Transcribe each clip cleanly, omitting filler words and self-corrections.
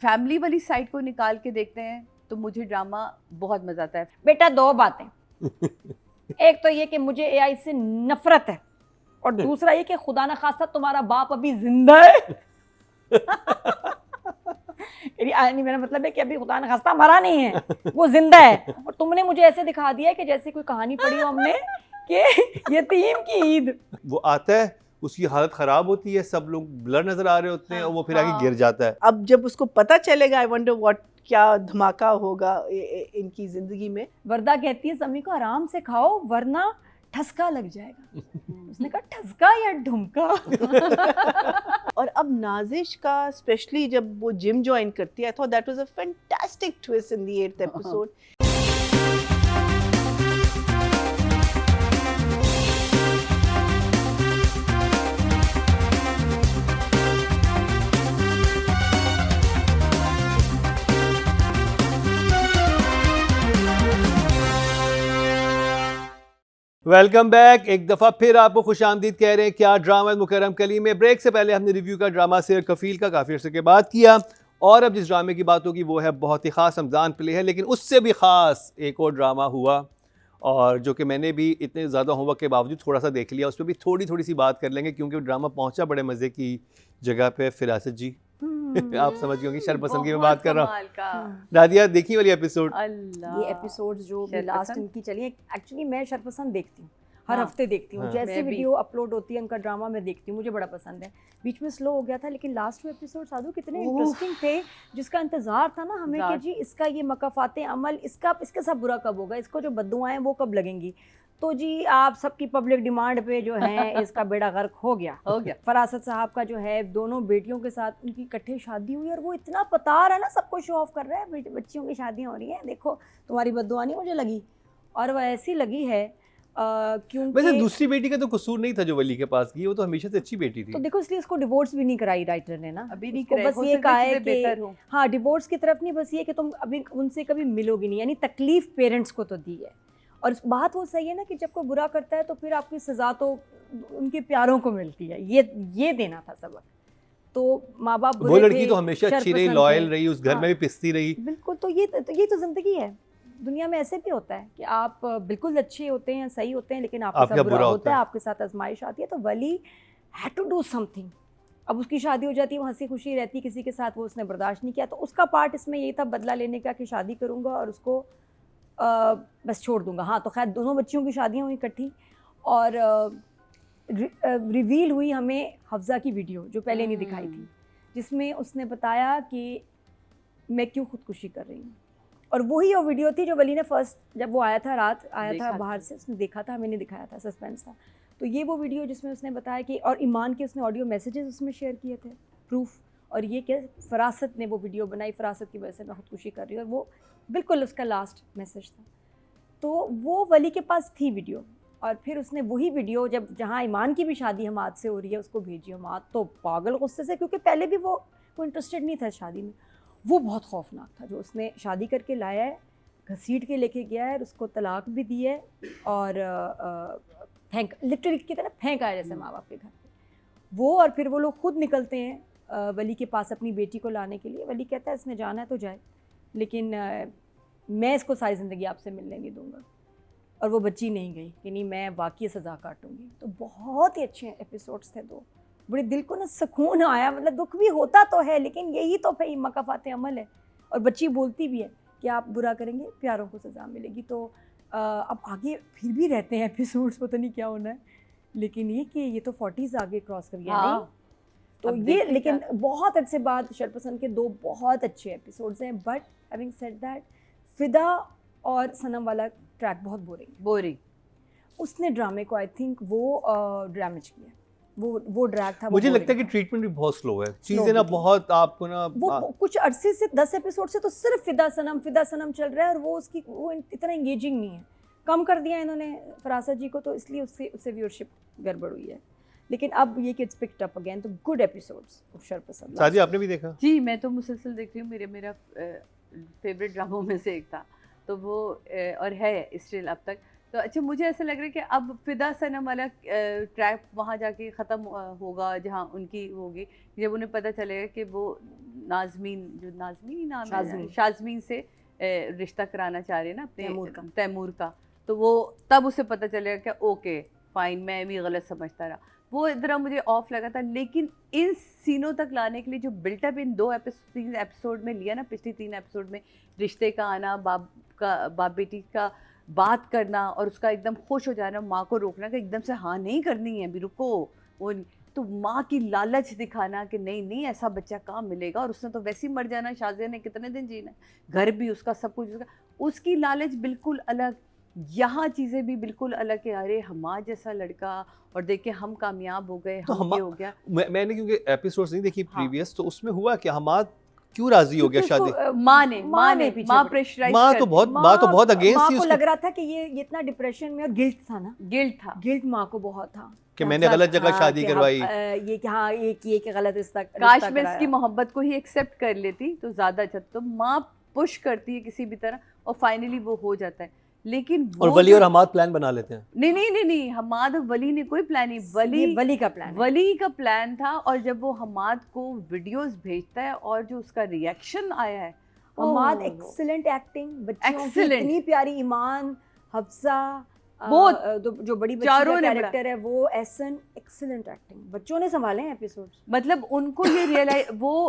Family वाली side को निकाल के देखते हैं तो मुझे ड्रामा बहुत मजा आता है। बेटा दो बातें, एक तो ये कि मुझे एआई से नफरत है, और दूसरा ये कि खुदा न खास्ता तुम्हारा बाप अभी जिंदा है। यानी मेरा मतलब है कि अभी खुदा न खास्ता मरा नहीं है, वो जिंदा है, और तुमने मुझे ऐसे दिखा दिया है कि जैसे कोई कहानी पढ़ी हो हमने कि यतीम की ईद। वो आता है, उसकी हालत खराब होती है, सब लोग ब्लर नजर आ रहे होते हैं, और वो फिर आगे गिर जाता है। अब जब उसको पता चलेगा, आई वंडर व्हाट, क्या धमाका होगा इनकी जिंदगी में। वरदा कहती है समी को आराम से खाओ वरना ठसका लग जाएगा। उसने कहा ठसका या ढुमका। और अब नाजिश का स्पेशली जब वो जिम ज्वाइन करती है, I thought that was a fantastic twist in the 8th episode. Welcome back. एक दफ़ा फिर आपको खुश आमदीद कह रहे हैं क्या ड्रामा मुकर्रम कली में। ब्रेक से पहले हमने रिव्यू का ड्रामा से कफील का काफ़ी अर्से के बाद किया, और अब जिस ड्रामे की बात होगी वो है बहुत ही ख़ास रमज़ान प्ले है, लेकिन उससे भी ख़ास एक और ड्रामा हुआ, और जो कि मैंने भी इतने ज़्यादा होमवर्क के बावजूद थोड़ा सा देख लिया। उस पर भी थोड़ी सी बात कर लेंगे, क्योंकि ड्रामा पहुँचा बड़े मज़े की जगह पे। फिरासत जी आप समझ गए होंगी शरपसंद की मैं बात कर रहा हूँ। नादिया देखी वाली एपिसोड? ये एपिसोड जो लास्ट इनकी चली है, एक्चुअली मैं शरपसंद देखती हूँ, हर हफ्ते देखती हूँ। जैसे वीडियो अपलोड होती है उनका ड्रामा मैं देखती हूँ, मुझे बड़ा पसंद है। बीच में स्लो हो गया था, लेकिन लास्ट में एपिसोड साधु कितने इंटरेस्टिंग थे, जिसका इंतजार था ना हमें कि जी इसका ये मकाफाते अमल, इसके साथ बुरा कब होगा, इसको जो बद्दुआएं वो कब लगेंगी। तो जी आप सबकी पब्लिक डिमांड पे जो है इसका बेड़ा गर्क हो गया। फरासत साहब का जो है दोनों बेटियों के साथ उनकी इकट्ठे शादी हुई, और वो इतना पता रहा ना, सबको शो ऑफ कर रहा है, बच्चियों की शादियाँ हो रही हैं, देखो तुम्हारी बद्दुआ नहीं मुझे लगी, और वह ऐसी लगी है क्योंकि वैसे दूसरी बेटी का तो कसूर नहीं था जो वली के पास गई, वो तो हमेशा से अच्छी बेटी थी। तो देखो इसलिए उसको डिवोर्स भी नहीं कराई राइटर ने ना, अभी नहीं कराई, बस ये कहा है कि हाँ डिवोर्स की तरफ नहीं, बस ये कि तुम अभी उनसे कभी मिलोगी नहीं, यानी तकलीफ पेरेंट्स को तो दी है। और बात वो सही है ना कि जब कोई बुरा करता है तो फिर आपकी सज़ा तो उनके प्यारों को मिलती है, ये देना था सबक। तो माँ बाप बुरे थे, वो लड़की तो हमेशा अच्छी रही, लॉयल रही, उस घर में भी पिसती रही। बिल्कुल, तो ये तो ज़िंदगी है। दुनिया में ऐसे भी होता है कि आप बिल्कुल अच्छे होते हैं, सही होते हैं, लेकिन आपके साथ बुरा होता है, आपके साथ आजमाइश आती है। तो वली हैड टू डू समथिंग। अब उसकी शादी हो जाती है, वो हंसी खुशी रहती किसी के साथ, वो उसने बर्दाश्त नहीं किया, तो उसका पार्ट इसमें यही था बदला लेने का कि शादी करूँगा और उसको बस छोड़ दूँगा। हाँ, तो खैर दोनों बच्चियों की शादियाँ हुई इकट्ठी, और रिवील हुई हमें हफ्ज़ा की वीडियो जो पहले नहीं दिखाई थी, जिसमें उसने बताया कि मैं क्यों खुदकुशी कर रही हूँ। और वही वो वीडियो थी जो वली ने फर्स्ट, जब वो आया था, रात आया था बाहर से, उसने देखा था, हमें नहीं दिखाया था, सस्पेंस था। तो ये वो वीडियो जिसमें उसने बताया कि, और ईमान के उसने ऑडियो मैसेजेस उसमें शेयर किए थे, प्रूफ, और ये कि फरासत ने वो वीडियो बनाई, फरासत की वजह से मैं खुदकुशी कर रही हूँ, और वो बिल्कुल उसका लास्ट मैसेज था। तो वो वली के पास थी वीडियो, और फिर उसने वही वीडियो जहाँ ईमान की भी शादी हमाद से हो रही है उसको भेजी। हमाद तो पागल गुस्से से, क्योंकि पहले भी वो इंटरेस्टेड नहीं था शादी में। वो बहुत खौफनाक था जो उसने शादी करके लाया है, घसीट के लेके गया है, उसको तलाक भी दी है, और लिटरली की तरह फेंका है जैसे माँ बाप के घर पे वो। और फिर वो लोग खुद निकलते हैं वली के पास अपनी बेटी को लाने के लिए। वली कहता है इसने जाना है तो जाए, लेकिन मैं इसको सारी ज़िंदगी आपसे मिलने नहीं दूँगा। और वो बच्ची नहीं गई कि नहीं मैं वाकई सज़ा काटूँगी। तो बहुत ही अच्छे एपिसोड्स थे दो, बड़े दिल को ना सुकून आया। मतलब दुख भी होता तो है, लेकिन यही तो भाई मकाफाते अमल है। और बच्ची बोलती भी है कि आप बुरा करेंगे प्यारों को सज़ा मिलेगी। तो अब आगे फिर भी रहते हैं एपिसोड्स, पता नहीं क्या होना है, लेकिन ये कि ये तो 40s आगे क्रॉस कर गया। नहीं तो ये, लेकिन बहुत अच्छे बाद शरपसंद के दो बहुत अच्छे एपिसोड्स हैं। बट हैविंग सेड दैट, फिदा और सनम वाला ट्रैक बहुत बोरिंग उसने ड्रामे को, आई थिंक वो डैमेज किया। वो ड्रैग था। मुझे लगता है कि ट्रीटमेंट भी बहुत स्लो है, चीजें ना बहुत आपको ना वो कुछ अरसे से 10 एपिसोड से तो सिर्फ फिदा सनम चल रहा है, और वो इतना एंगेजिंग नहीं है। कम कर दिया इन्होंने फरासत जी को, तो इसलिए उससे व्यूअरशिप गड़बड़ हुई है। लेकिन अब ये कि इट्स पिक्ड अप अगेन, तो गुड एपिसोड्स ऑफ शरपसंद। साजी आपने भी देखा? जी, मैं तो मुसलसल देख रही हूँ, मेरा फेवरेट ड्रामों में से एक था, तो वो और है स्टिल अब तक। तो अच्छा, मुझे ऐसा लग रहा है कि अब फिदा सनम वाला ट्रैक वहाँ जाके ख़त्म होगा जहाँ उनकी होगी, जब उन्हें पता चलेगा कि वो नाज़मीन, जो नाज़मीन ही नाम है, शाज़मीन। शाज़मीन से रिश्ता कराना चाह रहे हैं ना तैमूर का। अपने तैमूर का, तो वो तब उसे पता चलेगा कि ओके फाइन, मैं भी गलत समझता रहा, वो इतना मुझे ऑफ लगा था। लेकिन इन सीनों तक लाने के लिए जो बिल्टअप इन 3 एपिसोड में लिया ना, पिछली 3 एपिसोड में, रिश्ते का आना, बाप बेटी का बात करना और उसका एकदम खुश हो जाना, माँ को रोकना कि एकदम से हाँ नहीं करनी है, अभी रुको, वो तो माँ की लालच दिखाना कि नहीं नहीं ऐसा बच्चा कहाँ मिलेगा, और उसने तो वैसे ही मर जाना, शाज़िया ने कितने दिन जीना, घर भी उसका, सब कुछ उसका, उसकी लालच बिल्कुल अलग। यहाँ चीज़ें भी बिल्कुल अलग है, अरे हमाद जैसा लड़का, और देख के हम कामयाब हो गए, तो हम ये हो गया। मैंने क्योंकि एपिसोड्स नहीं देखी हाँ। प्रीवियस, तो उसमें हुआ कि हमाद क्यों राजी हो गया क्योंकि शादी? उसको, माँ ने पीछे माँ पड़ी। प्रेशराइज माँ तो बहुत अगेंस्ट माँ थी को उसके, लग रहा था कि ये इतना डिप्रेशन में, और गिल्ट था ना, गिल्ट था। गिल्ट माँ को बहुत था कि मैंने गलत जगह शादी कि करवाई। ये कि हाँ ये कि गलत रिश्ता काश मैं कराया। इसकी मोहब्बत को ही एक्सेप्ट कर लेती तो ज़्यादा अच्छा। तो माँ पुश करती है किसी भी तरह और फाइनली वो हो जाता है। लेकिन और वो वली जो- और हमाद प्लान बना लेते हैं। नहीं, हमाद और वली ने कोई प्लान नहीं, वली का प्लान है। वली का प्लान था। और जब वो हमाद को वीडियोस भेजता है और जो उसका रिएक्शन आया है, हमाद ओह, एक्सीलेंट एक्टिंग, बच्चियों की Excellent. इतनी प्यारी, ईमान, हफ्सा, बहुत, जो बड़ी बच्ची चारों का ने बड़ा- कैरेक्टर है वो, एहसन, एक्सीलेंट एक्टिंग, बच्चों ने संभाले हैं एपिसोड्स। मतलब उनको ये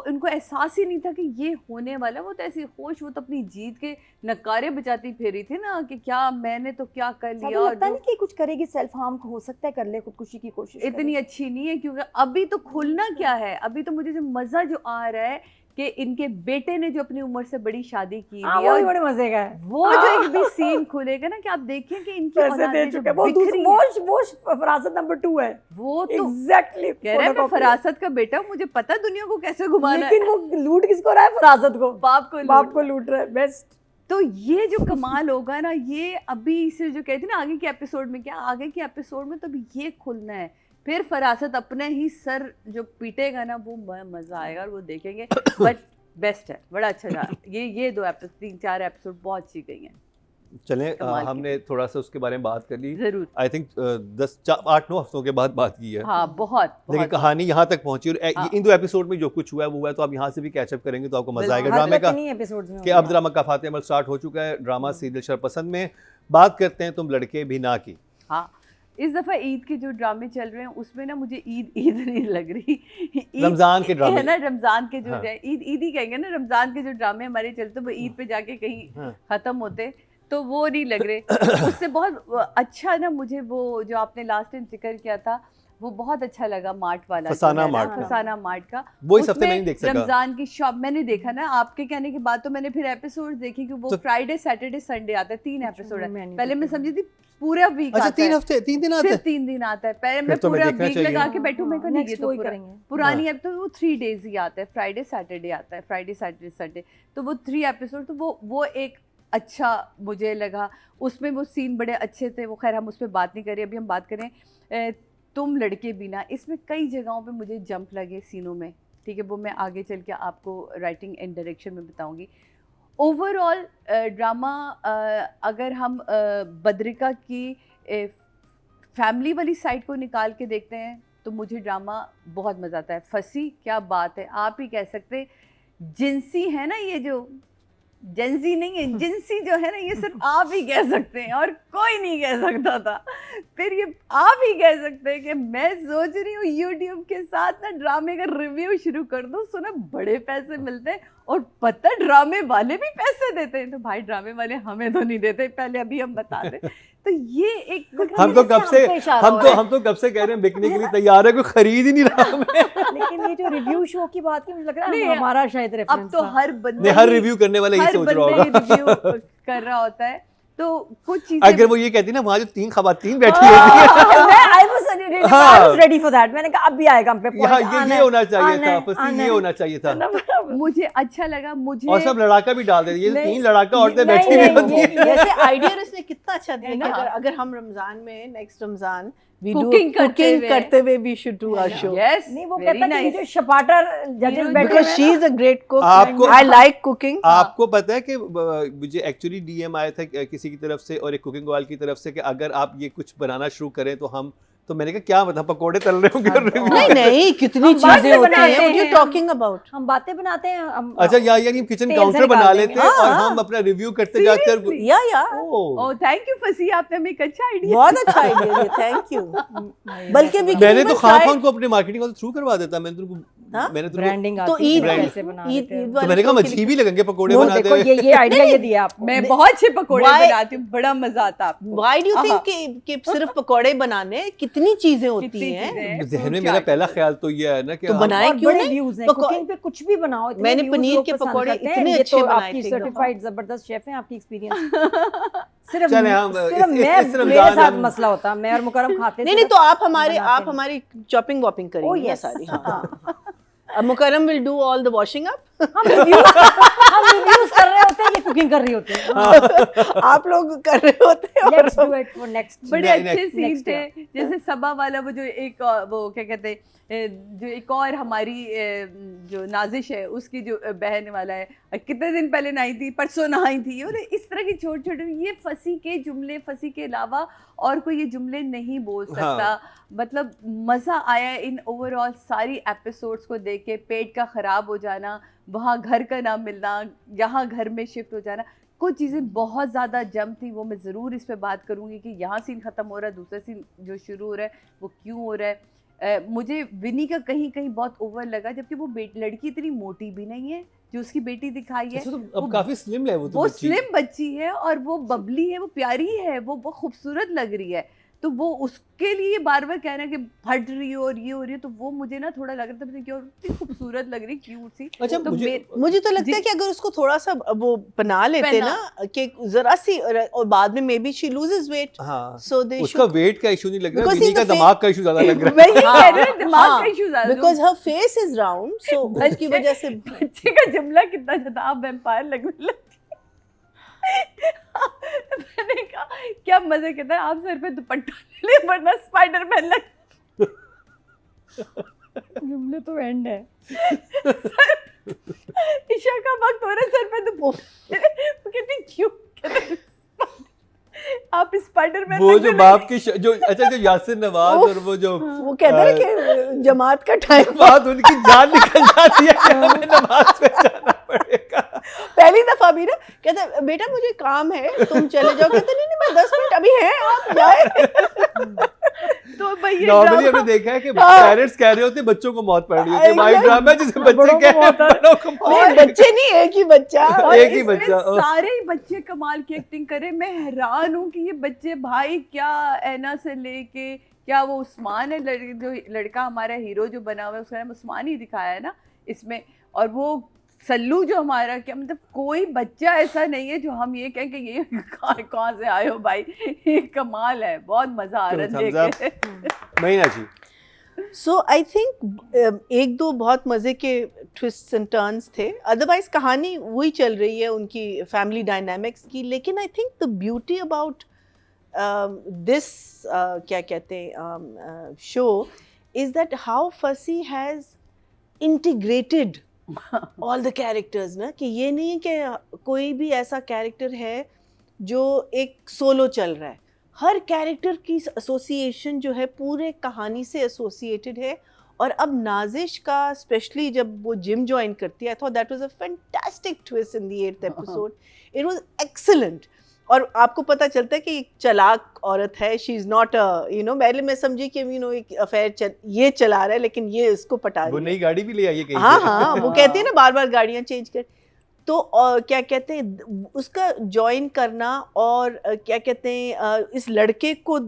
उनको एहसास ही नहीं था कि ये होने वाला। वो तो ऐसी खुश, वो तो अपनी जीत के नकारे बजाती फेरी थी ना कि क्या मैंने तो क्या कर लिया। साबिर और लगता जो- नहीं कि कुछ करेगी, सेल्फ हार्म हो सकता है, कर ले, खुदकुशी की कोशिश इतनी करे। अच्छी नहीं है, क्योंकि अभी तो खुलना क्या है, अभी तो मुझे जो मजा जो आ रहा है कि इनके बेटे ने जो अपनी उम्र से बड़ी शादी की हाँ, हुई वो है, भी और बड़े मजे का है। वो जो एक भी सीन खुलेगा ना कि आप देखिए कि इनकी पैसे दे औलादें जो चुके हैं, वो बिखरी हैं, वो फरासत नंबर 2 है। वो तो एग्जैक्टली कह रहा है मैं फरासत का बेटा हूँ, मुझे पता है दुनिया को कैसे घुमाना लेकिन है। वो लूट किसको रहा है? फरासत को, बाप को बाप लूट। को लूट रहा है। बेस्ट। तो ये जो कमाल होगा ना, ये अभी से जो कहते हैं ना आगे के एपिसोड में, क्या आगे के एपिसोड में तो अभी ये खुलना है, फिर फरासत अपने ही सर जो पीटेगा ना, वो मजा आएगा और वो देखेंगे। बट बेस्ट है, बड़ा अच्छा था ये 3-4 एपिसोड बहुत अच्छी गई हैं। चलें, कमाल की। हमने थोड़ा सा उसके बारे में बात कर ली। जरूर, आई थिंक 8-9 हफ्तों के बाद बात की है। हाँ बहुत लेकिन बहुत। कहानी यहाँ तक पहुंची, और हाँ। इन 2 एपिसोड में जो कुछ हुआ है वो हुआ है, तो आप यहाँ से भी कैचअप करेंगे तो आपको मजा आएगा बिल्कुल। ड्रामे का। नहीं एपिसोड्स में कि अब ड्रामा का फाते अमल स्टार्ट हो चुका है। ड्रामा सीरियल शरपसंद में बात करते हैं तुम लड़के भी ना की। हाँ, इस दफ़ा ईद के जो ड्रामे चल रहे हैं उसमें ना मुझे ईद नहीं लग रही। ईद रमजान के ड्रामे है ना, रमजान के जो हाँ। ईद ही कहेंगे ना, रमजान के जो ड्रामे हमारे चलते वो ईद पे जाके कहीं हाँ। खत्म होते, तो वो नहीं लग रहे। उससे बहुत अच्छा ना मुझे वो जो आपने लास्ट टाइम जिक्र किया था वो बहुत अच्छा लगा, मार्ट वाला, फसाना जो है ना, मार्ट का। फसाना मार्ट का। वो इस हफ्ते उसमें में नहीं देख सका। रमजान की शॉप मैंने देखा ना, आपके कहने के बाद तो मैंने फिर एपिसोड देखे कि वो तो- फ्राइडे सैटरडे संडे आता है, 3 एपिसोड है। मैं नहीं पहले मैं देखी। समझी थी पूरा वीक अच्छा, आता है, 3 दिन आते सिर्फ हैं। 3 दिन आता है। पहले फिर मैं तो हमें पूरा देखना वीक चाहिए। लगा के बैठूं, मैं को नहीं, ये नेक्स्ट तो वही पूरा करेंगे। पुरानी अब तो वो 3 डेज ही आता है, फ्राइडे सैटरडे आता है, फ्राइडे सैटरडे संडे, तो वो 3 एपिसोड, तो वो एक अच्छा मुझे लगा। उसमें वो सीन बड़े अच्छे थे, वो खैर हम उस पर बात नहीं करें, अभी हम बात करें तुम लड़के बिना। इसमें कई जगहों पे मुझे जंप लगे सीनों में, ठीक है, वो मैं आगे चल के आपको राइटिंग एंड डायरेक्शन में बताऊंगी। ओवरऑल ड्रामा अगर हम बद्रिका की फैमिली वाली साइड को निकाल के देखते हैं तो मुझे ड्रामा बहुत मज़ा आता है। फंसी क्या बात है, आप ही कह सकते हैं। जिनसी है ना, ये जो जेंजी नहीं है, जिनसी जो है ना, ये सिर्फ आप ही कह सकते हैं और कोई नहीं कह सकता था। फिर ये आप ही कह सकते हैं कि मैं सोच रही हूँ यूट्यूब के साथ ना ड्रामे का रिव्यू शुरू कर दूँ, सुना बड़े पैसे मिलते हैं और पता ड्रामे वाले भी पैसे देते हैं। तो भाई ड्रामे वाले हमें तो नहीं देते, पहले अभी हम बता दें। तो ये एक हम तो कब से कह रहे हैं बिकने के लिए तैयार है, कोई खरीद ही नहीं रहा हमें। लेकिन ये जो रिव्यू शो की बात की, मुझे लग रहा नहीं, है हमारा शायद अब रेफरेंस तो था। हर बंदा हर रिव्यू करने वाला यही सोच रहा होगा। रिव्यू कर रहा होता है। तो कुछ चीजें अगर वो ये कहती ना वहाँ जो 3 खवातीन बैठी होती है, I was ready for that. मैंने कहा अब भी आएगा हम पे point, यहाँ आना ये है, होना चाहिए आना था, है, फसी आना ये है। होना चाहिए था। मुझे अच्छा लगा। मुझे और सब लड़ाका भी डाल देते, ये नहीं, 3 लड़ाका औरतें नहीं, बैठी हुई नहीं, होती हैं। वैसे आइडिया इसने कितना अच्छा दिया है कि ना? अगर हम रमजान में नेक्स्ट रमजान Cooking करते हुए we should do our show yes, नहीं, वो वेरी कहता है कि नाइस। जो शपाटर जजेस Because बैठे because हुए she हैं is a great cook आपको- I like cooking आपको पता है कि मुझे एक्चुअली डीएम आया था किसी की तरफ से और एक कुकिंग ऑयल की तरफ से कि अगर आप ये कुछ बनाना शुरू करें तो हम तो मैंने कहा क्या मतलब पकोड़े तल रहे होंगे और review नहीं नहीं कितनी हम बातें चीजें होती बनाते हैं, what you हैं, talking about? हम बातें बनाते हैं हम। अच्छा यानी किचन तेल से काउंटर बना निकाल लेते देंगे। हैं और हाँ। हम अपना रिव्यू करते जाते हैं Seriously? या ओह ओह थैंक यू फसी, आपने हमें एक अच्छा आइडिया। बहुत अच्छा आइडिया है, थैंक यू। बल्कि भी विकी मैंने तो बस खान try- खान को अपने मार्केटिंग वाले थ्रू करवा देता, मैंने तो हाँ? मैंने तो ब्रांडिंग तो आती है, ईद brand- कैसे बना देते हैं। तो मैंने कहा अजीब ही लगेंगे पकोड़े वो बनाते देखो हुए ये आइडिया ये दिया आपको। मैं बहुत अच्छे पकोड़े Why- बनाती हूँ, बड़ा मजा आता है आपको। Why do you आहा। think कि सिर्फ पकोड़े बनाने कितनी चीजें होती कितनी हैं? चीजें हैं, जहन में fruit मेरा चाट पहला है। ख्याल तो ये है ना कि तो आप- बनाए और क्यों बड़े नहीं? व्यूज हैं, पको- कुकिंग पे कुछ भी बनाओ, इतने मैंने views पनीर लोग के पसंद पकोड़े करते हैं। इतने ये अच्छे तो बनाए आपकी थे एकदम। सर्टिफाइड जबरदस्त शेफ हैं, आपकी एक्सपीरियंस। सिर्फ चलें हम सिर्फ इस मैं रमजान मेरे साथ हम- मसला होता, मैं और मुकरम खाते नहीं नहीं सिर्फ, तो आप बनाते नहीं। हमारी चॉपिंग वॉपिंग Oh, करेंगे ना yes. सारी। हाँ अब Mukarram will do all the washing up. हम रिव्यूज कर रहे होते हैं, ये कुकिंग कर रही होती है। आप लोग कर रहे होते हैं और let's do it for next. बड़े Next- अच्छे सीन next थे, जैसे सबा वाला वो जो एक वो क्या कहते हैं जो एक और हमारी जो नाजिश है उसकी जो बहन वाला है, कितने दिन पहले नहाई थी, परसों नहाई थी, और इस तरह के छोटे छोटे ये फंसी के जुमले, फंसी के अलावा और कोई ये जुमले नहीं बोल सकता। मतलब मज़ा आया इन ओवरऑल सारी एपिसोड्स को देख के। पेट का ख़राब हो जाना, वहाँ घर का ना मिलना, यहाँ घर में शिफ्ट हो जाना, कुछ चीज़ें बहुत ज़्यादा जम थी, वो मैं ज़रूर इस पे बात करूँगी कि यहाँ सीन ख़त्म हो रहा है, दूसरा सीन जो शुरू हो रहा है वो क्यों हो रहा है। मुझे विनी का कहीं कहीं बहुत ओवर लगा, जबकि वो लड़की इतनी मोटी भी नहीं है जो उसकी बेटी दिखाई है। अच्छा, तो वो- अब काफी स्लिम है वो तो वो बच्ची। स्लिम बच्ची है और वो बबली है, वो प्यारी है, वो खूबसूरत लग रही है। तो वो उसके लिए बार बार कहना कि फट रही हो और ये हो रही है, तो वो मुझे ना थोड़ा लग रहा था कि और इतनी खूबसूरत लग रही, क्यूट सी। अच्छा तो मुझे तो लगता है कि अगर उसको थोड़ा सा वो बना लेते ना कि जरा सी, और बाद में maybe she loses weight, हाँ सो दे उसका वेट का इशू नहीं लग रहा, Because विनी in का the दिमाग का इशू ज्यादा लग रहा है। मैं यही कह रही हूँ, दिमाग हाँ, का इशू ज्यादा। Because her face is round, so उसकी वजह से बच्चे का जुमला कितना ज्यादा आप वैम्पायर लगने लगी। मैंने कहा क्या मजे कहता है, आप सर पे दुपट्टा ले ले वरना स्पाइडरमैन लग। जुमले तो एंड है। ईशा का वक्त हो रहा है, सर पे दुपट्टा, वो कहती क्यों, कहते आप स्पाइडरमैन वो जो बाप की जो अच्छा जो यासिर नवाज और वो जो वो कहते हैं कि जमात का टाइम, बात उनकी जान निकल जाती है कि हमें नमाज पे जाना पड़ेगा। पहली दफा भी ना कहते बेटा मुझे काम है तुम चले जाओ, कहते नहीं नहीं मैं 10 मिनट अभी है आप जाए। तो भाई ये नॉर्मली ड्रामा- हमने देखा है कि पेरेंट्स कह रहे होते हैं बच्चों को मौत पड़ रही होती है, भाई ड्रामा जिसे बच्चे कह रहे हैं बड़ों को मौत और बच्चे नहीं एक ही बच्चा, और एक ही इसमें बच्चा, ओह। सारे ही बच्चे कमाल की एक्टिंग करे। मैं हैरान हूँ कि ये बच्चे भाई क्या ऐना से लेके, क्या वो उस्मान है जो लड़का हमारा हीरो जो बना हुआ है उसका नाम उस्मान ही दिखाया है ना इसमें, और वो सल्लू जो हमारा, क्या मतलब कोई बच्चा ऐसा नहीं है जो हम ये कहें कि ये कहाँ से आए हो भाई, ये कमाल है, बहुत मजा आ रहा है चलो, देख के। महीना जी सो आई थिंक एक दो बहुत मज़े के ट्विस्ट एंड टर्न्स थे, अदरवाइज कहानी वही चल रही है उनकी फैमिली डायनामिक्स की। लेकिन आई think the beauty about this क्या कहते हैं शो इज दैट हाउ फसी has integrated all the characters ना, कि ये नहीं है कि कोई भी ऐसा कैरेक्टर है जो एक सोलो चल रहा है, हर कैरेक्टर की एसोसिएशन जो है पूरे कहानी से एसोसिएटेड है। और अब नाजिश का स्पेशली जब वो जिम ज्वाइन करती है, I thought that was a fantastic twist in the 8th episode, it was excellent. और आपको पता चलता है कि एक चालाक औरत है, शी इज़ नॉट पहले मैं समझी कि एक अफेयर ये चला रहा है लेकिन ये इसको पटा रही वो है। नई गाड़ी भी ले आई है कहीं हाँ से। हाँ वो कहती है ना बार बार गाड़ियाँ चेंज कर, तो क्या कहते हैं उसका ज्वाइन करना, और क्या कहते हैं इस लड़के को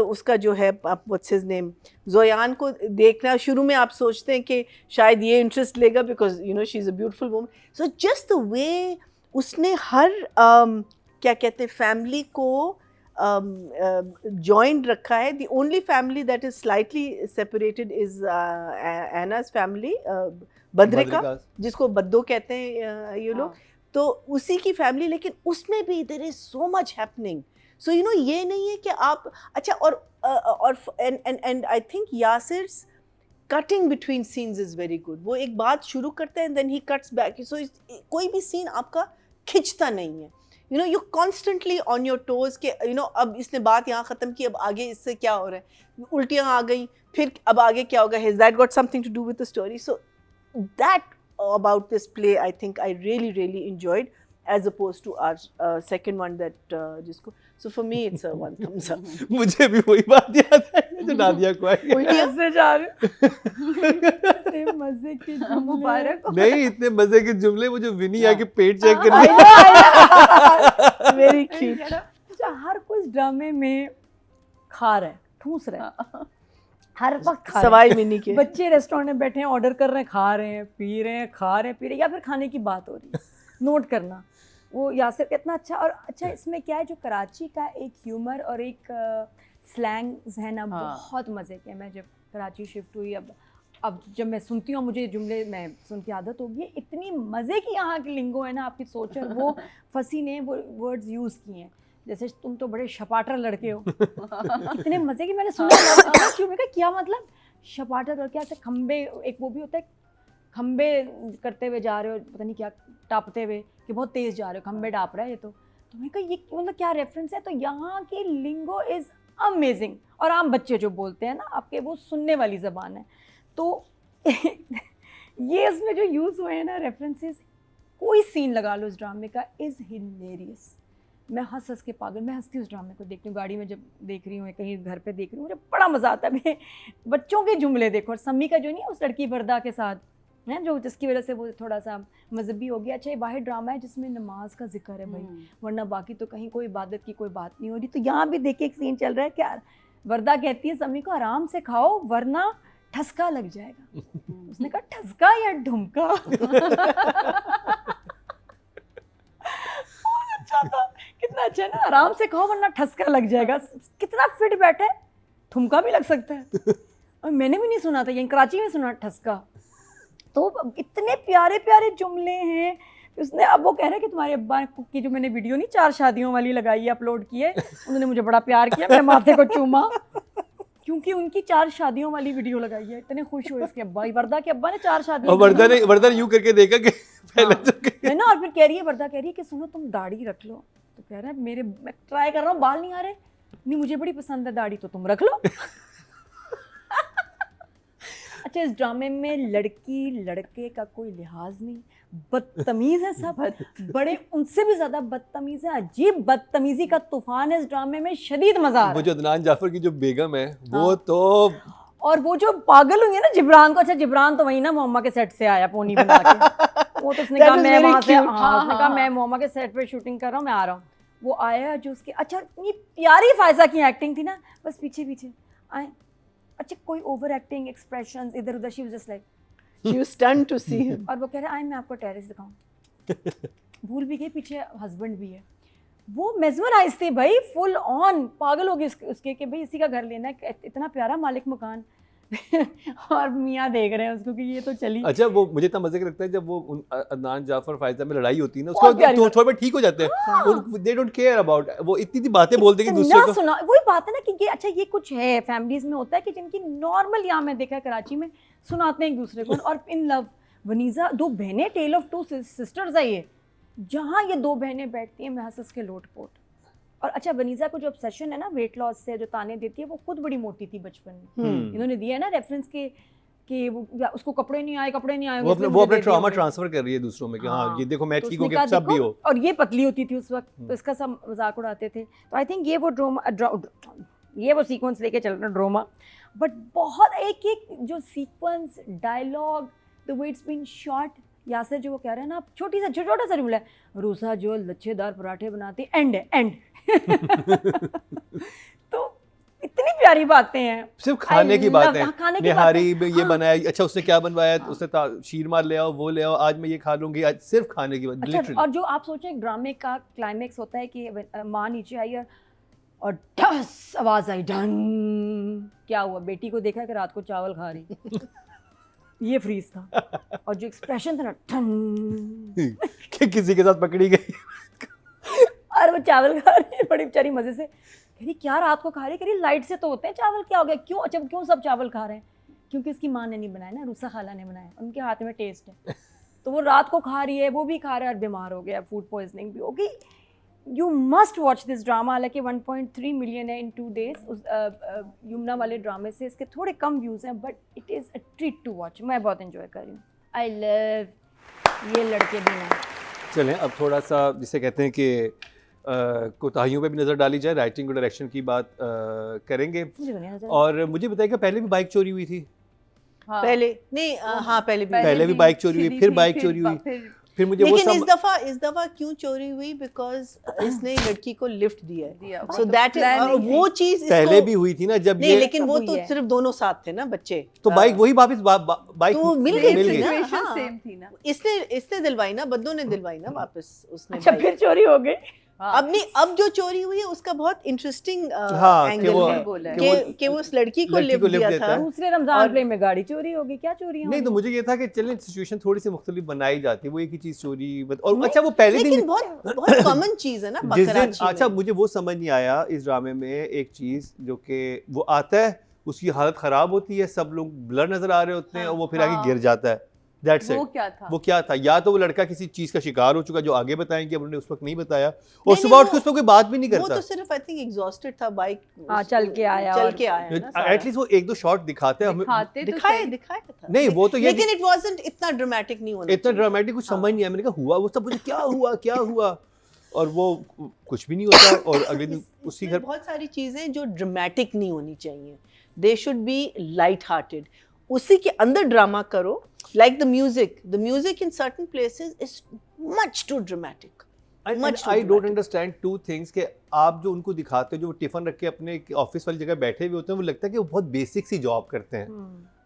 उसका जो है व्हाट्स हिज नेम जोयान को देखना, शुरू में आप सोचते हैं कि शायद ये इंटरेस्ट लेगा because she is a beautiful woman. So just the way उसने हर क्या कहते हैं फैमिली को जॉइंट रखा है। The only family that is slightly separated is Anna's family, Badrika, जिसको बद्दो कहते हैं हाँ। तो उसी की फैमिली, लेकिन उसमें भी there is so much happening. So ये नहीं है कि आप अच्छा और and I think Yasir's cutting between scenes is very good. वो एक बात शुरू करते हैं then he cuts back, so कोई भी सीन आपका खिंचता नहीं है। you know, you're constantly on your toes कि you know अब इसने बात यहाँ ख़त्म की, अब आगे इससे क्या हो रहा है, उल्टियाँ आ गई, फिर अब आगे क्या होगा, has that got something to do with the story? So that about this play I think I really enjoyed, as opposed to our second one that जिसको, so for me it's a one thumbs up. मुझे भी वही बात याद है जो नादिया को आई। उल्टियाँ कैसे जा रहे हो? मजे की मुबारक हो। नहीं, इतने मजे के जुमले, वो जो विनी आके पेट चेक कर I रही know, very cute. अच्छा, हर कोई ड्रामे में खा रहा है, ठूस रहा है, हर वक्त खा रहा सवाई मिनी के है। बच्चे रेस्टोरेंट में बैठे हैं, ऑर्डर कर रहे हैं, खा रहे हैं, पी रहे हैं, खा रहे हैं, पी रहे हैं, या फिर खाने की बात हो रही है। नोट करना वो यासिर कितना अच्छा। और अच्छा इसमें क्या है, जो कराची का एक ह्यूमर और एक स्लैंग्स है ना, बहुत मज़े के। मैं जब कराची शिफ्ट हुई, अब जब मैं सुनती हूँ, मुझे जुमले मैं सुन की आदत होगी, इतनी मज़े की यहाँ की लिंगो है ना, आपकी सोच। और वो फसी ने वो वर्ड्स यूज़ किए हैं, जैसे तुम तो बड़े शपाटर लड़के हो। कितने मज़े की मैंने सुना। क्यों, मैं कहा क्या मतलब शपाटर लड़के, ऐसे खम्बे, एक वो भी होता है खम्बे करते हुए जा रहे हो, पता नहीं क्या टापते हुए कि बहुत तेज़ जा रहे हो, खम्बे टाप रहा है ये तो मैंने कहा ये मतलब क्या रेफरेंस है। तो यहाँ की लिंगो इज़ अमेजिंग। और आम बच्चे जो बोलते हैं ना आपके, वो सुनने वाली ज़बान है। तो ये इसमें जो यूज़ हुए हैं ना रेफरेंसेस, कोई सीन लगा लो इस ड्रामे का, इज़ हिलेरियस। मैं हंस के पागल, मैं हंसती हूँ उस ड्रामे को देखती हूँ, गाड़ी में जब देख रही हूँ, कहीं घर पे देख रही हूँ, मुझे बड़ा मज़ा आता है। मैं बच्चों के जुमले देखो, और सम्मी का जो नहीं है उस लड़की वर्दा के साथ है, जो जिसकी वजह से वो थोड़ा सा मजहबी हो गया। अच्छा, ये वाहिद ड्रामा है जिसमें नमाज का जिक्र है भाई, वरना बाकी तो कहीं कोई इबादत की कोई बात नहीं हो रही। तो यहाँ भी देखिए एक सीन चल रहा है, क्या वर्दा कहती है सम्मी को, आराम से खाओ वरना ठसका लग जाएगा। उसने कहा ठसका या ढुमका? अच्छा था, कितना अच्छा है ना, आराम से खाओ वरना ठसका लग जाएगा। कितना फिट बैठा है, ठुमका भी लग सकता है। और मैंने भी नहीं सुना था, यहीं कराची में सुना ठसका। तो इतने प्यारे प्यारे जुमले हैं उसने। अब वो कह रहे हैं कि तुम्हारे अब्बा की जो मैंने वीडियो नहीं 4 शादियों वाली लगाई है, अपलोड की है, उन्होंने मुझे बड़ा प्यार किया, मेरे माथे को चूमा, क्योंकि उनकी 4 शादियों वाली वीडियो लगाई है। इतने खुश हुए इसके अब्बा, वर्दा के अब्बा ने 4 शादियां। और वर्दा ने यूं करके देखा कि पहले तो है ना। और फिर कह रही है, वर्दा कह रही है कि सुनो तुम दाढ़ी रख लो। तो कह रहा है मैं ट्राई कर रहा हूँ, बाल नहीं आ रहे। नहीं, मुझे बड़ी पसंद है दाढ़ी, तो तुम रख लो। अच्छा, इस ड्रामे में लड़की लड़के का कोई लिहाज नहीं, बदतमीज़ है सब, बड़े उनसे भी ज़्यादा बदतमीज़ है। अजीब बदतमीज़ी का तूफान है इस ड्रामे में, शदीद मज़ा आ रहा है। वो जो अदनान जाफर की जो बेगम है वो तो, और वो जो पागल हुई है ना जिब्रान को। अच्छा, जिब्रान तो वही ना मोहम्मा के सेट से आया पोनी बना के। वो तो उसने कहा मैं वहाँ से, उसने कहा मैं मोहम्मा के सेट पे शूटिंग कर रहा हूँ, मैं आ रहा हूँ। वो आया जो उसके, अच्छा इतनी प्यारी फायजा की एक्टिंग थी ना, बस पीछे पीछे आए। अच्छा, कोई ओवर एक्टिंग, एक्सप्रेशंस इधर उधर, she was just like, she was stunned to see him. और वो कह रहे हैं मैं आपको टेरेस दिखाऊं। भूल भी गई पीछे हस्बैंड भी है। वो मेजमराइज थे भाई, फुल ऑन पागल हो गए उसके कि भाई इसी का घर लेना है, इतना प्यारा मालिक मकान। और मियाँ देख रहे हैं उसको कि ये तो चली। अच्छा, वो मुझे इतना मजे का लगता है जब वो अदनान जाफर फायजा में लड़ाई होती है ना, बहुत प्यारी उसको थोड़ा ठीक हो जाते हैं। दे डोंट केयर अबाउट, वो इतनी बातें बोलते हैं कि दूसरे को सुना। वही बात है ना कि ये, अच्छा ये कुछ है फैमिलीज में होता है कि जिनकी नॉर्मल, यहाँ मैं देखा है कराची में, सुनाते हैं एक दूसरे को और इन लव। वनीजा 2 बहनें, टेल ऑफ 2 सिस्टर्स है ये, जहाँ ये 2 बहनें बैठती हैं महसूस के लोटपोट। और अच्छा, वनीजा को जो ऑब्सेशन है ना वेट लॉस से, जो ताने देती है, वो खुद बड़ी मोटी थी बचपन में। इन्होंने दिया है ना रेफरेंस के कि वो उसको कपड़े नहीं आए, वो अपने ट्रॉमा ट्रांसफर कर रही है दूसरों में कि हाँ ये देखो मैं ठीक हो गया, सब भी हो। और ये पतली होती थी उस वक्त, तो इसका सब मजाक उड़ाते थे। तो आई थिंक ये वो सीक्वेंस लेके चल रहा ड्रामा, बट बहुत एक जो sequence, dialogue, the way it's been shot. Yasir जो वो कह रहे हैं ना, छोटा सा जुमला है, रूसा जो लच्छेदार पराठे बनाती, एंड। तो इतनी प्यारी बातें हैं, सिर्फ खाने की बात है। निहारी में ये हाँ। बनाया, अच्छा उसने क्या बनवाया, उसने शीर मार ले आओ, वो ले आओ, आज मैं ये खा लूंगी, आज सिर्फ खाने की बात। अच्छा, और जो आप सोचें ड्रामे का क्लाइमेक्स होता है कि माँ नीचे आई और ढस आवाज आई, ढन, क्या हुआ, बेटी को देखा कि रात को चावल खा रही। ये फ्रीज था। और जो एक्सप्रेशन था ना, ठन, कि किसी के साथ पकड़ी गई और वो चावल खा रही है बड़ी बेचारी मजे से। कह रही क्या रात को खा रही, कह रही लाइट से तो होते हैं चावल, क्या हो गया, क्यों? अच्छा, क्यों सब चावल खा रहे हैं? क्योंकि इसकी माँ ने नहीं बनाया ना, रूसा खाला ने बनाया, उनके हाथ में टेस्ट है। तो वो रात को खा रही है, वो भी खा रहा है और बीमार हो गया, फूड पॉइजनिंग भी हो गई। You must watch this drama. हालांकि 1.3 मिलियन है इन 2 days उस यमुना वाले ड्रामे से। इसके थोड़े कम व्यूज़ हैं but it is a treat to watch. मैं बहुत इन्जॉय कर रही हूँ। आई लव ये लड़के भी ना। चलें अब थोड़ा सा जिसे कहते हैं कि कोताहियों पे भी नज़र डाली जाए, राइटिंग और डायरेक्शन की बात करेंगे। मुझे तो नहीं नजर और मुझे बताइएगा पहले भी बाइक चोरी हुई थी? हाँ। पहले नहीं हाँ पहले भी बाइक चोरी हुई, छिनी फिर थी, बाइक चोरी हुई। फिर मुझे वो लेकिन सब इस दफा क्यों चोरी हुई? बिकॉज इसने लड़की को लिफ्ट दिया दिया, है। वो सो तो दैट planning वो चीज पहले भी हुई थी ना जब नहीं, ये लेकिन वो सब तो हुई है। सिर्फ दोनों साथ थे ना बच्चे। तो बाइक वही वापस बाइक तो मिल मिल गई गई थी ना। सिचुएशन हाँ। सेम थी ना। इसने दिलवाई ना, बद्दू ने दिलवाई ना वापस उसने अच्छा बाइक। फिर चोरी हो गई। हाँ, अब जो चोरी हुई है उसका बहुत इंटरेस्टिंग हाँ, कि एंगल वो- है बोला है। कि वो उस लड़की को लड़की लिफ्ट को लिफ्ट दिया देता था। है। दूसरे रमजान और- प्ले में गाड़ी चोरी हो गई। क्या चोरी नहीं तो मुझे ये था कि चलें सिचुएशन थोड़ी सी मुख्तलिफ बनाई जाती है, वो एक ही चीज़ चोरी और नहीं, अच्छा वो पहले दिन लेकिन बहुत कॉमन चीज है ना जिस दिन कराची अच्छा में। मुझे वो समझ नहीं आया इस ड्रामे में एक चीज़ जो कि वो आता है उसकी हालत ख़राब होती है, सब लोग ब्लर नज़र आ रहे होते हैं हाँ, और वो फिर हाँ। आगे गिर जाता है। दैट्स वो इट। क्या था? वो क्या था? या तो वो लड़का किसी चीज़ का शिकार हो चुका जो आगे बताएंगे, अब उन्होंने उस वक्त नहीं बताया और नहीं, सुबह उठ के वो- उस पर कोई बात भी नहीं वो करता। तो सिर्फ आई थिंक एग्जॉस्टेड था बाइक। हाँ, चल के आया चल और- के आया ना सारा। एटलीस्ट वो एक दो शॉट दिखाते हैं हमें। दिखाते तो दिखाया सही। दिखाया था। नहीं, वो तो ये लेकिन इट वाजंट इतना ड्रामेटिक नहीं होना इतना चाहिए। ड्रामेटिक कुछ हाँ। समझ नहीं आया। मैंने कहा हुआ वो सब, मुझे क्या हुआ और वो कुछ भी नहीं होता और अगले दिन उसी इसमें घर बहुत सारी चीजें जो ड्रामेटिक नहीं होनी चाहिए। They should be light hearted. उसी के अंदर ड्रामा करो। Like the music in certain places is much too dramatic. Much too I don't dramatic. Understand two things कि आप जो उनको दिखाते हो जो टिफिन रख के अपने ऑफिस वाली जगह बैठे हुए होते हैं, वो लगता है कि वो बहुत बेसिक सी जॉब करते हैं।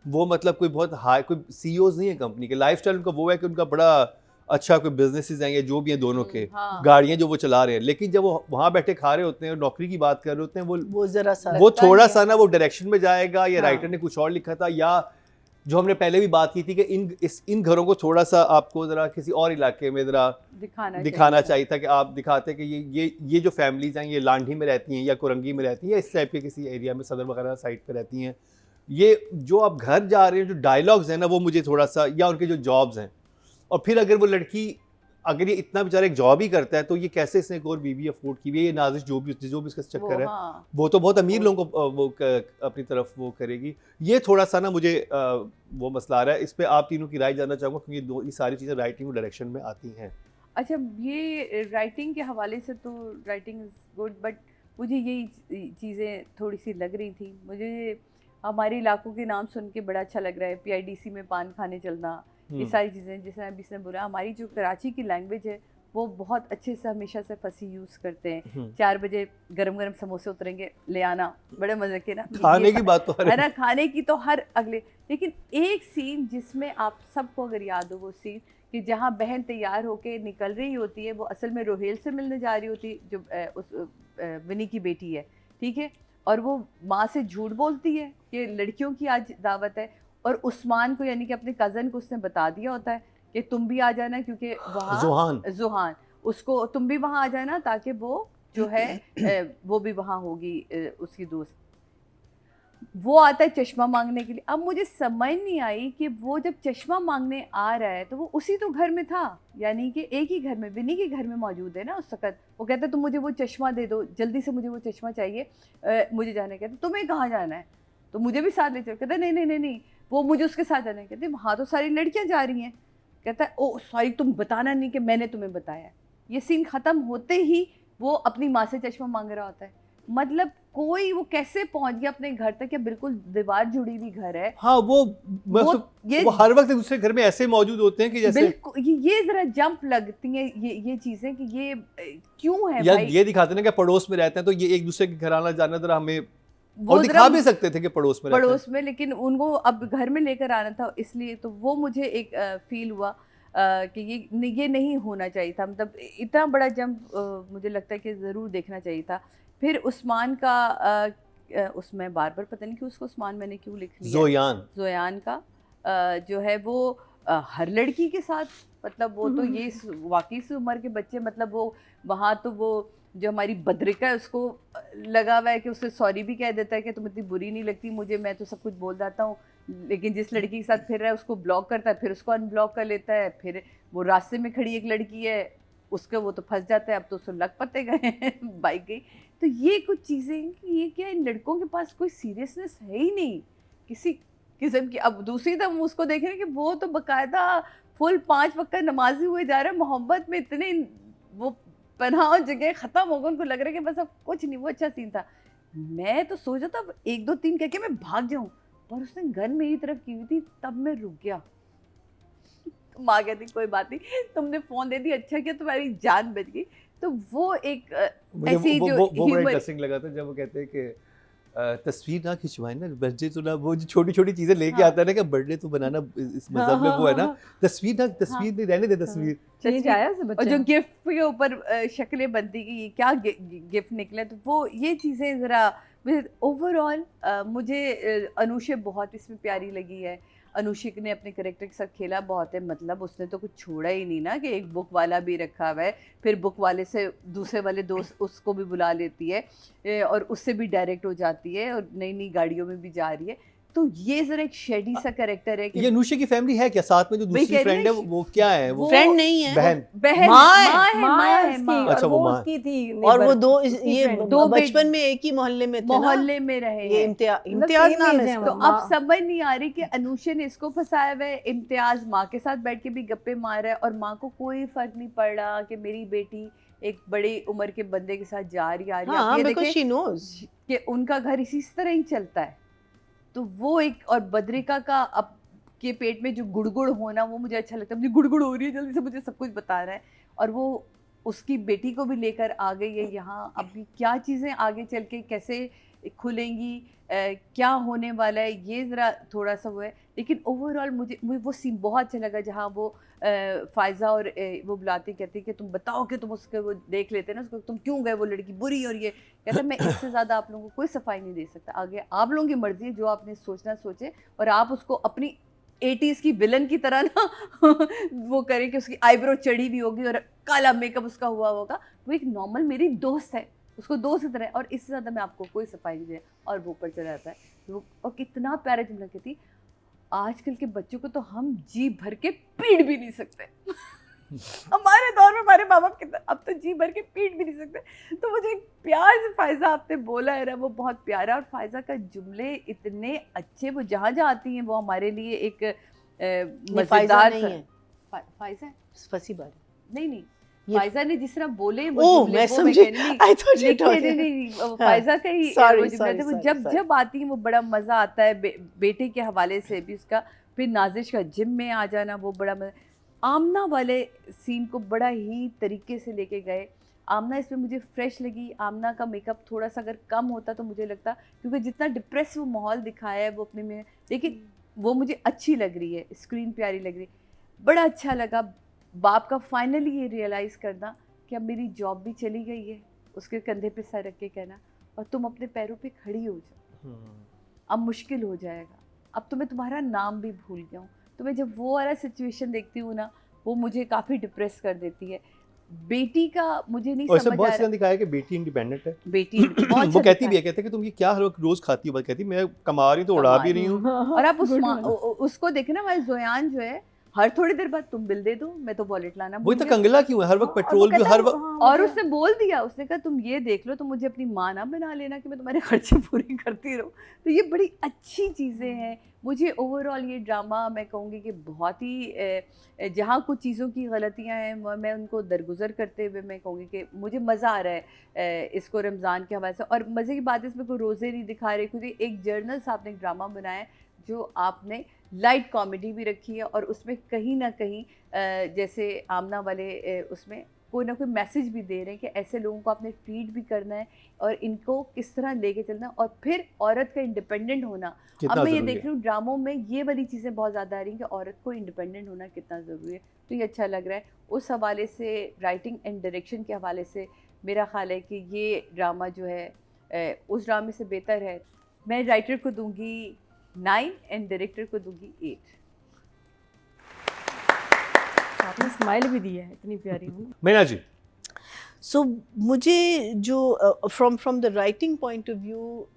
वो मतलब कोई बहुत हाई कोई सीईओज नहीं है कंपनी के। लाइफस्टाइल उनका वो है कि उनका बड़ा अच्छा कोई बिजनेसेस हैं या जो भी हैं दोनों के, हाँ। गाड़ियां जो वो चला रहे हैं, लेकिन जब वो वहाँ बैठे खा रहे होते हैं और नौकरी की बात कर रहे होते हैं वो जरा सा वो लगता थोड़ा नहीं है। सा ना वो डायरेक्शन में जाएगा या हाँ। राइटर ने कुछ और लिखा था, या जो हमने पहले भी बात की थी कि इन घरों को थोड़ा सा आपको जरा किसी और इलाके में जरा दिखाना चाहिए था कि आप दिखाते कि ये जो फैमिलीज हैं ये लांढी में रहती हैं या कोरंगी में रहती हैं या इस टाइप के किसी एरिया में सदर वगैरह साइड पे रहती हैं। ये जो आप घर जा रहे हैं जो डायलॉग्स हैं ना वो मुझे थोड़ा सा, या उनके जो जॉब्स हैं, और फिर अगर वो लड़की अगर ये इतना बेचारा एक जॉब ही करता है तो ये कैसे इसने एक और बीवी अफोर्ड की हुई है, ये नाजिश जो भी इसका चक्कर है हाँ। वो तो बहुत अमीर लोगों को अपनी तरफ वो करेगी। ये थोड़ा सा ना मुझे वो मसला आ रहा है। इस पे आप तीनों की राय जानना चाहूँगा क्योंकि ये सारी चीज़ें राइटिंग और डायरेक्शन में आती हैं। अच्छा, ये राइटिंग के हवाले से तो राइटिंग इज़ गुड, बट मुझे यही चीज़ें थोड़ी सी लग रही थी। मुझे हमारे इलाकों के नाम सुन के बड़ा अच्छा लग रहा है। PIDC में पान खाने चलना, ये सारी चीज़ें जैसे अभी इसने बोला। हमारी जो कराची की लैंग्वेज है वो बहुत अच्छे से हमेशा से फंसी यूज़ करते हैं। 4 बजे गरम गरम समोसे उतरेंगे, ले आना, बड़े मज़े के ना। खाने की बात तो है ना, खाने की तो हर अगले। लेकिन एक सीन जिसमें आप सबको अगर याद हो, वो सीन कि जहाँ बहन तैयार होके निकल रही होती है, वो असल में रोहेल से मिलने जा रही होती जो उस विनी की बेटी है, ठीक है, और वो माँ से झूठ बोलती है कि लड़कियों की आज दावत है, और उस्मान को यानी कि अपने कज़न को उसने बता दिया होता है कि तुम भी आ जाना, क्योंकि वहाँ जुहान उसको तुम भी वहाँ आ जाना ताकि वो जो है वो भी वहाँ होगी उसकी दोस्त। वो आता है चश्मा मांगने के लिए। अब मुझे समझ नहीं आई कि वो जब चश्मा मांगने आ रहा है तो वो उसी तो घर में था, यानी कि एक ही घर में, विनी के घर में मौजूद है ना उस वक़्त। वो कहता है तुम मुझे वो चश्मा दे दो, जल्दी से मुझे वो चश्मा चाहिए, मुझे जाना है। कहते तुम्हें कहाँ जाना है? तो मुझे भी साथ ले चलो। कहता है नहीं, वो मुझे उसके साथ जाना है। कहते वहाँ तो सारी लड़कियाँ जा रही हैं। कहता है ओ सॉरी, तुम बताना नहीं कि मैंने तुम्हें बताया। ये सीन ख़त्म होते ही वो अपनी माँ से चश्मा मांग रहा होता है। मतलब कोई वो कैसे पहुंच गया अपने घर तक? या बिल्कुल दीवार जुड़ी हुई घर है। हाँ, वो हर वक्त दूसरे घर में ऐसे मौजूद होते हैं कि जैसे बिल्कुल ये जरा जंप लगती हैं ये चीजें कि ये क्यों है या भाई? ये दिखाते हैं कि पड़ोस में रहते हैं तो ये एक दूसरे के घर आना जाना जरा हमें वो और दिखा भी सकते थे कि पड़ोस में रहते हैं। लेकिन उनको अब घर में लेकर आना था, इसलिए तो वो मुझे एक फील हुआ कि ये नहीं होना चाहिए था। मतलब इतना बड़ा जंप मुझे लगता है कि ज़रूर देखना चाहिए था। फिर उस्मान का उसमें बार पता नहीं क्यों उसको उस्मान मैंने क्यों लिख लिया, जोयान का जो है वो हर लड़की के साथ, मतलब वो तो ये वाकई से उम्र के बच्चे, मतलब वो वहाँ तो वो जो हमारी बद्रिका है उसको लगा हुआ है कि उसे सॉरी भी कह देता है कि तुम इतनी बुरी नहीं लगती मुझे, मैं तो सब कुछ बोल जाता हूँ। लेकिन जिस लड़की के साथ फिर रहा है उसको ब्लॉक करता है, फिर उसको अनब्लॉक कर लेता है। फिर वो रास्ते में खड़ी एक लड़की है उसके वो तो फंस जाता है, अब तो उसको लग पते गए हैं बाइक गई। तो ये कुछ चीज़ें हैं कि ये क्या, इन लड़कों के पास कोई सीरियसनेस है ही नहीं किसी किस्म की। अब दूसरी तरफ हम उसको देख रहे हैं कि वो तो बाकायदा फुल 5 वक्त का नमाजी हुए जा रहा है, मोहब्बत में इतने वो पनाह जगह ख़त्म हो गए, उनको लग रहा है कि बस अब कुछ नहीं। वो अच्छा सीन था। मैं तो सोचा था 1 2 3 कह के मैं भाग जाऊँ, पर उसने गन मेरी तरफ की हुई थी, तब मैं रुक गया। माँ कहती कोई बात नहीं, तुमने फ़ोन दे दिया, अच्छा किया, तुम्हारी जान बच गई। तो वो एक मुझे ऐसी वो जो वो बड़ा ह्यूमर, इंटरेस्टिंग लगा था जब वो कहते हैं कि तस्वीर ना खिंचवाए ना, बर्थडे तो ना, वो जो छोटी छोटी चीजें लेके हाँ। आता है ना कि बर्थडे तो बनाना इस हाँ, मजहब में हाँ, वो है ना, हाँ, तस्वीर ना, तस्वीर नहीं रहने दे तस्वीर। चेंज तस्वीर- आया से और बच्चे जो में। गिफ्ट के ऊपर शक्लें बनती कि ये क्या गिफ्ट निकले, तो वो ये चीज़ें ज़रा ओवरऑल मुझे अनुषे बहुत इसमें प्यारी लगी है। अनुशिक ने अपने करेक्टर के साथ खेला बहुत है, मतलब उसने तो कुछ छोड़ा ही नहीं ना, कि एक बुक वाला भी रखा हुआ है, फिर बुक वाले से दूसरे वाले दोस्त उसको भी बुला लेती है और उससे भी डायरेक्ट हो जाती है और नई नई गाड़ियों में भी जा रही है। तो ये ज़रा एक शेडी सा करेक्टर है ये कि अनुषा की फैमिली है क्या साथ में, जो वही दूसरी कह रही फ्रेंड है ना, वो क्या है, वो फ्रेंड नहीं है, बहन? बहन माँ है, माँ है, माँ माँ है है, उसकी, माँ। अच्छा, और वो वो माँ। उसकी थी और वो neighbor, दो उसकी ये friend। दो बचपन में एक ही मोहल्ले में थे ना, मोहल्ले में रहे ये हैं। इम्तियाज same नाम age है है इसका। तो वो। अब माँ- समझ नहीं आ रही कि अनुषा ने इसको फंसाया हुआ है, इम्तियाज माँ के साथ बैठ के भी गप्पे मार रहा है और माँ को कोई फर्क नहीं पड़ रहा कि मेरी बेटी एक बड़ी उम्र के बंदे के साथ जा रही आ रही है। आप हाँ, ये बिकॉज देखें शी नोज। कि उनका घर इसी तरह ही चलता है। तो वो एक, और बद्रिका का अब के पेट में जो गुड़गुड़ होना, वो मुझे अच्छा लगता है, मुझे गुड़गुड़ हो रही है, जल्दी से मुझे सब कुछ बता रहा है। और वो उसकी बेटी को भी लेकर आ गई है यहाँ। अभी क्या चीज़ें आगे चल के कैसे खुलेंगी, क्या होने वाला है, ये ज़रा थोड़ा सा वो है। लेकिन ओवरऑल मुझे वो सीन बहुत अच्छा लगा जहाँ वो फ़ायज़ा और वो बुलाती, कहती कि तुम बताओ कि तुम उसके वो देख लेते ना उसको, तुम क्यों गए, वो लड़की बुरी, और ये कहता मैं इससे ज़्यादा आप लोगों को कोई सफाई नहीं दे सकता, आगे आप लोगों की मर्ज़ी है, जो आपने सोचना सोचे, और आप उसको अपनी 80s की विलन की तरह ना वो करें कि उसकी आईब्रो चढ़ी हुई होगी और काला मेकअप उसका हुआ होगा। वो एक नॉर्मल मेरी दोस्त है, उसको दोस्त की तरह है, और इससे ज़्यादा मैं आपको कोई सफाई नहीं दे। और वो ऊपर चला जाता है वो, और कितना प्यारा जुमला कहती, आजकल के बच्चों को तो हम जी भर के पीट भी नहीं सकते हमारे दौर में हमारे माँ बाप कितना, अब तो जी भर के पीट भी नहीं सकते। तो मुझे एक प्यार से फ़ायज़ा आपने बोला है ना, वो बहुत प्यारा, और फ़ायज़ा का जुमले इतने अच्छे, वो जहाँ जहाँ आती हैं वो हमारे लिए एक फ़ायज़ा नहीं है, फ़ायज़ा है, फंसी बारी। नहीं नहीं, ये- फ़ायज़ा ने जिस तरह बोले वो ओह, जुमले, मैं वो समझी। कह रही नहीं, I thought you लिखे talking- नहीं, वो हाँ, फ़ायज़ा का ही sorry, वो जुमले थे। वो sorry, जब sorry. जब आती हैं वो बड़ा मज़ा आता है, बेटे के हवाले से भी उसका, फिर नाजिश का जिम में आ जाना, वो बड़ा मज़ा। आमना वाले सीन को बड़ा ही तरीके से लेके गए। आमना इसमें मुझे फ्रेश लगी। आमना का मेकअप थोड़ा सा अगर कम होता तो मुझे लगता, क्योंकि जितना डिप्रेस वो माहौल दिखाया है वो अपने में, लेकिन वो मुझे अच्छी लग रही है, स्क्रीन प्यारी लग रही, बड़ा अच्छा लगा। बाप का फाइनली ये रियलाइज़ करना कि अब मेरी जॉब भी चली गई है, उसके कंधे पे सर रख के कहना, और तुम अपने पैरों पे खड़ी हो जाओ, अब मुश्किल हो जाएगा, अब तो मैं तुम्हारा नाम भी भूल गया हूँ। तो मैं जब वो वाला सिचुएशन देखती हूँ ना, वो मुझे काफ़ी डिप्रेस कर देती है। बेटी का मुझे नहीं और इसमें समझ बहुत आ अच्छा रहा, दिखाया कि बेटी इंडिपेंडेंट है। बेटी बहुत वो अच्छा कहती भी दिखाया। है, कहते हैं कि तुम ये क्या हर वक्त रोज खाती हो, कहती मैं कमा रही हूँ तो उड़ा भी रही हूँ। और आप Good one. उसको देखे ना, हमारे जोयान जो है, हर थोड़ी देर बाद तुम बिल दे दो, मैं तो वॉलेट लाना वही भूल तो गया। कंगला क्यों है, हर वक्त और वो पेट्रोल भी कहता हर है, वक्त। हाँ, और मुझे- उसने बोल दिया, उसने कहा तुम ये देख लो, तुम मुझे अपनी माँ ना बना लेना कि मैं तुम्हारे खर्चे पूरी करती रहूँ। तो ये बड़ी अच्छी चीज़ें हैं। मुझे ओवरऑल ये ड्रामा मैं कहूँगी कि बहुत ही जहाँ कुछ चीज़ों की गलतियाँ हैं मैं उनको दरगुजर करते हुए मैं कहूँगी कि मुझे मज़ा आ रहा है इसको रमज़ान के हवाले से। और मज़े की बात है, इसमें कोई रोज़े नहीं दिखा रहे, क्योंकि एक जर्नल साहब ने एक ड्रामा बनाया है जो आपने लाइट कॉमेडी भी रखी है, और उसमें कहीं ना कहीं जैसे आमना वाले उसमें कोई ना कोई मैसेज भी दे रहे हैं कि ऐसे लोगों को आपने ट्रीट भी करना है और इनको किस तरह लेके चलना है, और फिर औरत का इंडिपेंडेंट होना। कितना अब मैं ये जरूरी देख रही हूँ ड्रामों में ये वाली चीज़ें बहुत ज़्यादा आ रही हैं कि औरत को इंडिपेंडेंट होना कितना ज़रूरी है। तो ये अच्छा लग रहा है। उस हवाले से राइटिंग एंड डायरेक्शन के हवाले से मेरा ख्याल है कि ये ड्रामा जो है उस ड्रामे से बेहतर है। मैं राइटर को दूंगी 9 एंड डायरेक्टर को दूंगी 8। आपने स्माइल भी दी है, इतनी प्यारी हूँ। मैना जी, सो मुझे जो from the writing point of view,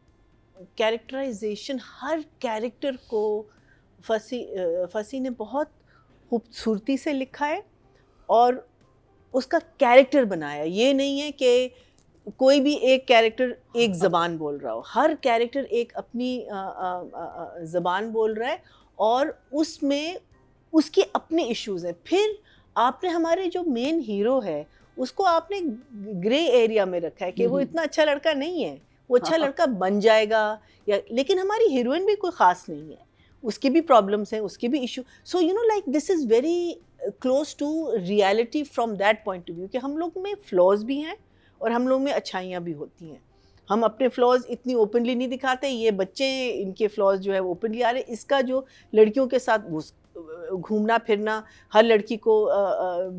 characterization, हर कैरेक्टर को फसी ने बहुत खूबसूरती से लिखा है, और उसका कैरेक्टर बनाया। ये नहीं है कि कोई भी एक कैरेक्टर एक ज़बान बोल रहा हो, हर कैरेक्टर एक अपनी ज़बान बोल रहा है और उसमें उसके अपने इश्यूज़ हैं। फिर आपने हमारे जो मेन हीरो है उसको आपने ग्रे एरिया में रखा है कि वो इतना अच्छा लड़का नहीं है, वो अच्छा लड़का बन जाएगा या, लेकिन हमारी हीरोइन भी कोई ख़ास नहीं है, उसकी भी प्रॉब्लम्स हैं, उसके भी issue. So you know like this is very close to reality from that point of view कि हम लोग में फ्लॉज भी हैं और हम लोग में अच्छाइयाँ भी होती हैं। हम अपने फ्लॉज इतनी ओपनली नहीं दिखाते, ये बच्चे इनके फ्लॉज जो है वो ओपनली आ रहे। इसका जो लड़कियों के साथ घूमना फिरना, हर लड़की को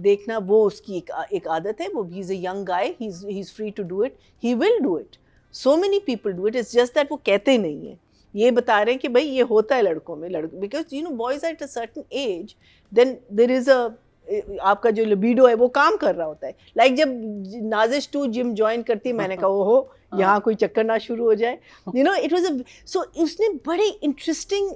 देखना, वो उसकी एक आदत है। वो he is a young guy, he is free to do it, he will do it, so many people do it, it's just that वो कहते नहीं हैं, ये बता रहे हैं कि भाई ये होता है लड़कों में। Because you know boys at a certain age then there is a, आपका जो लिबिडो है वो काम कर रहा होता है। लाइक जब नाजिश 2 जिम ज्वाइन करती, मैंने कहा ओहो यहाँ कोई चक्कर ना शुरू हो जाए, you know it was a. So उसने बड़ी इंटरेस्टिंग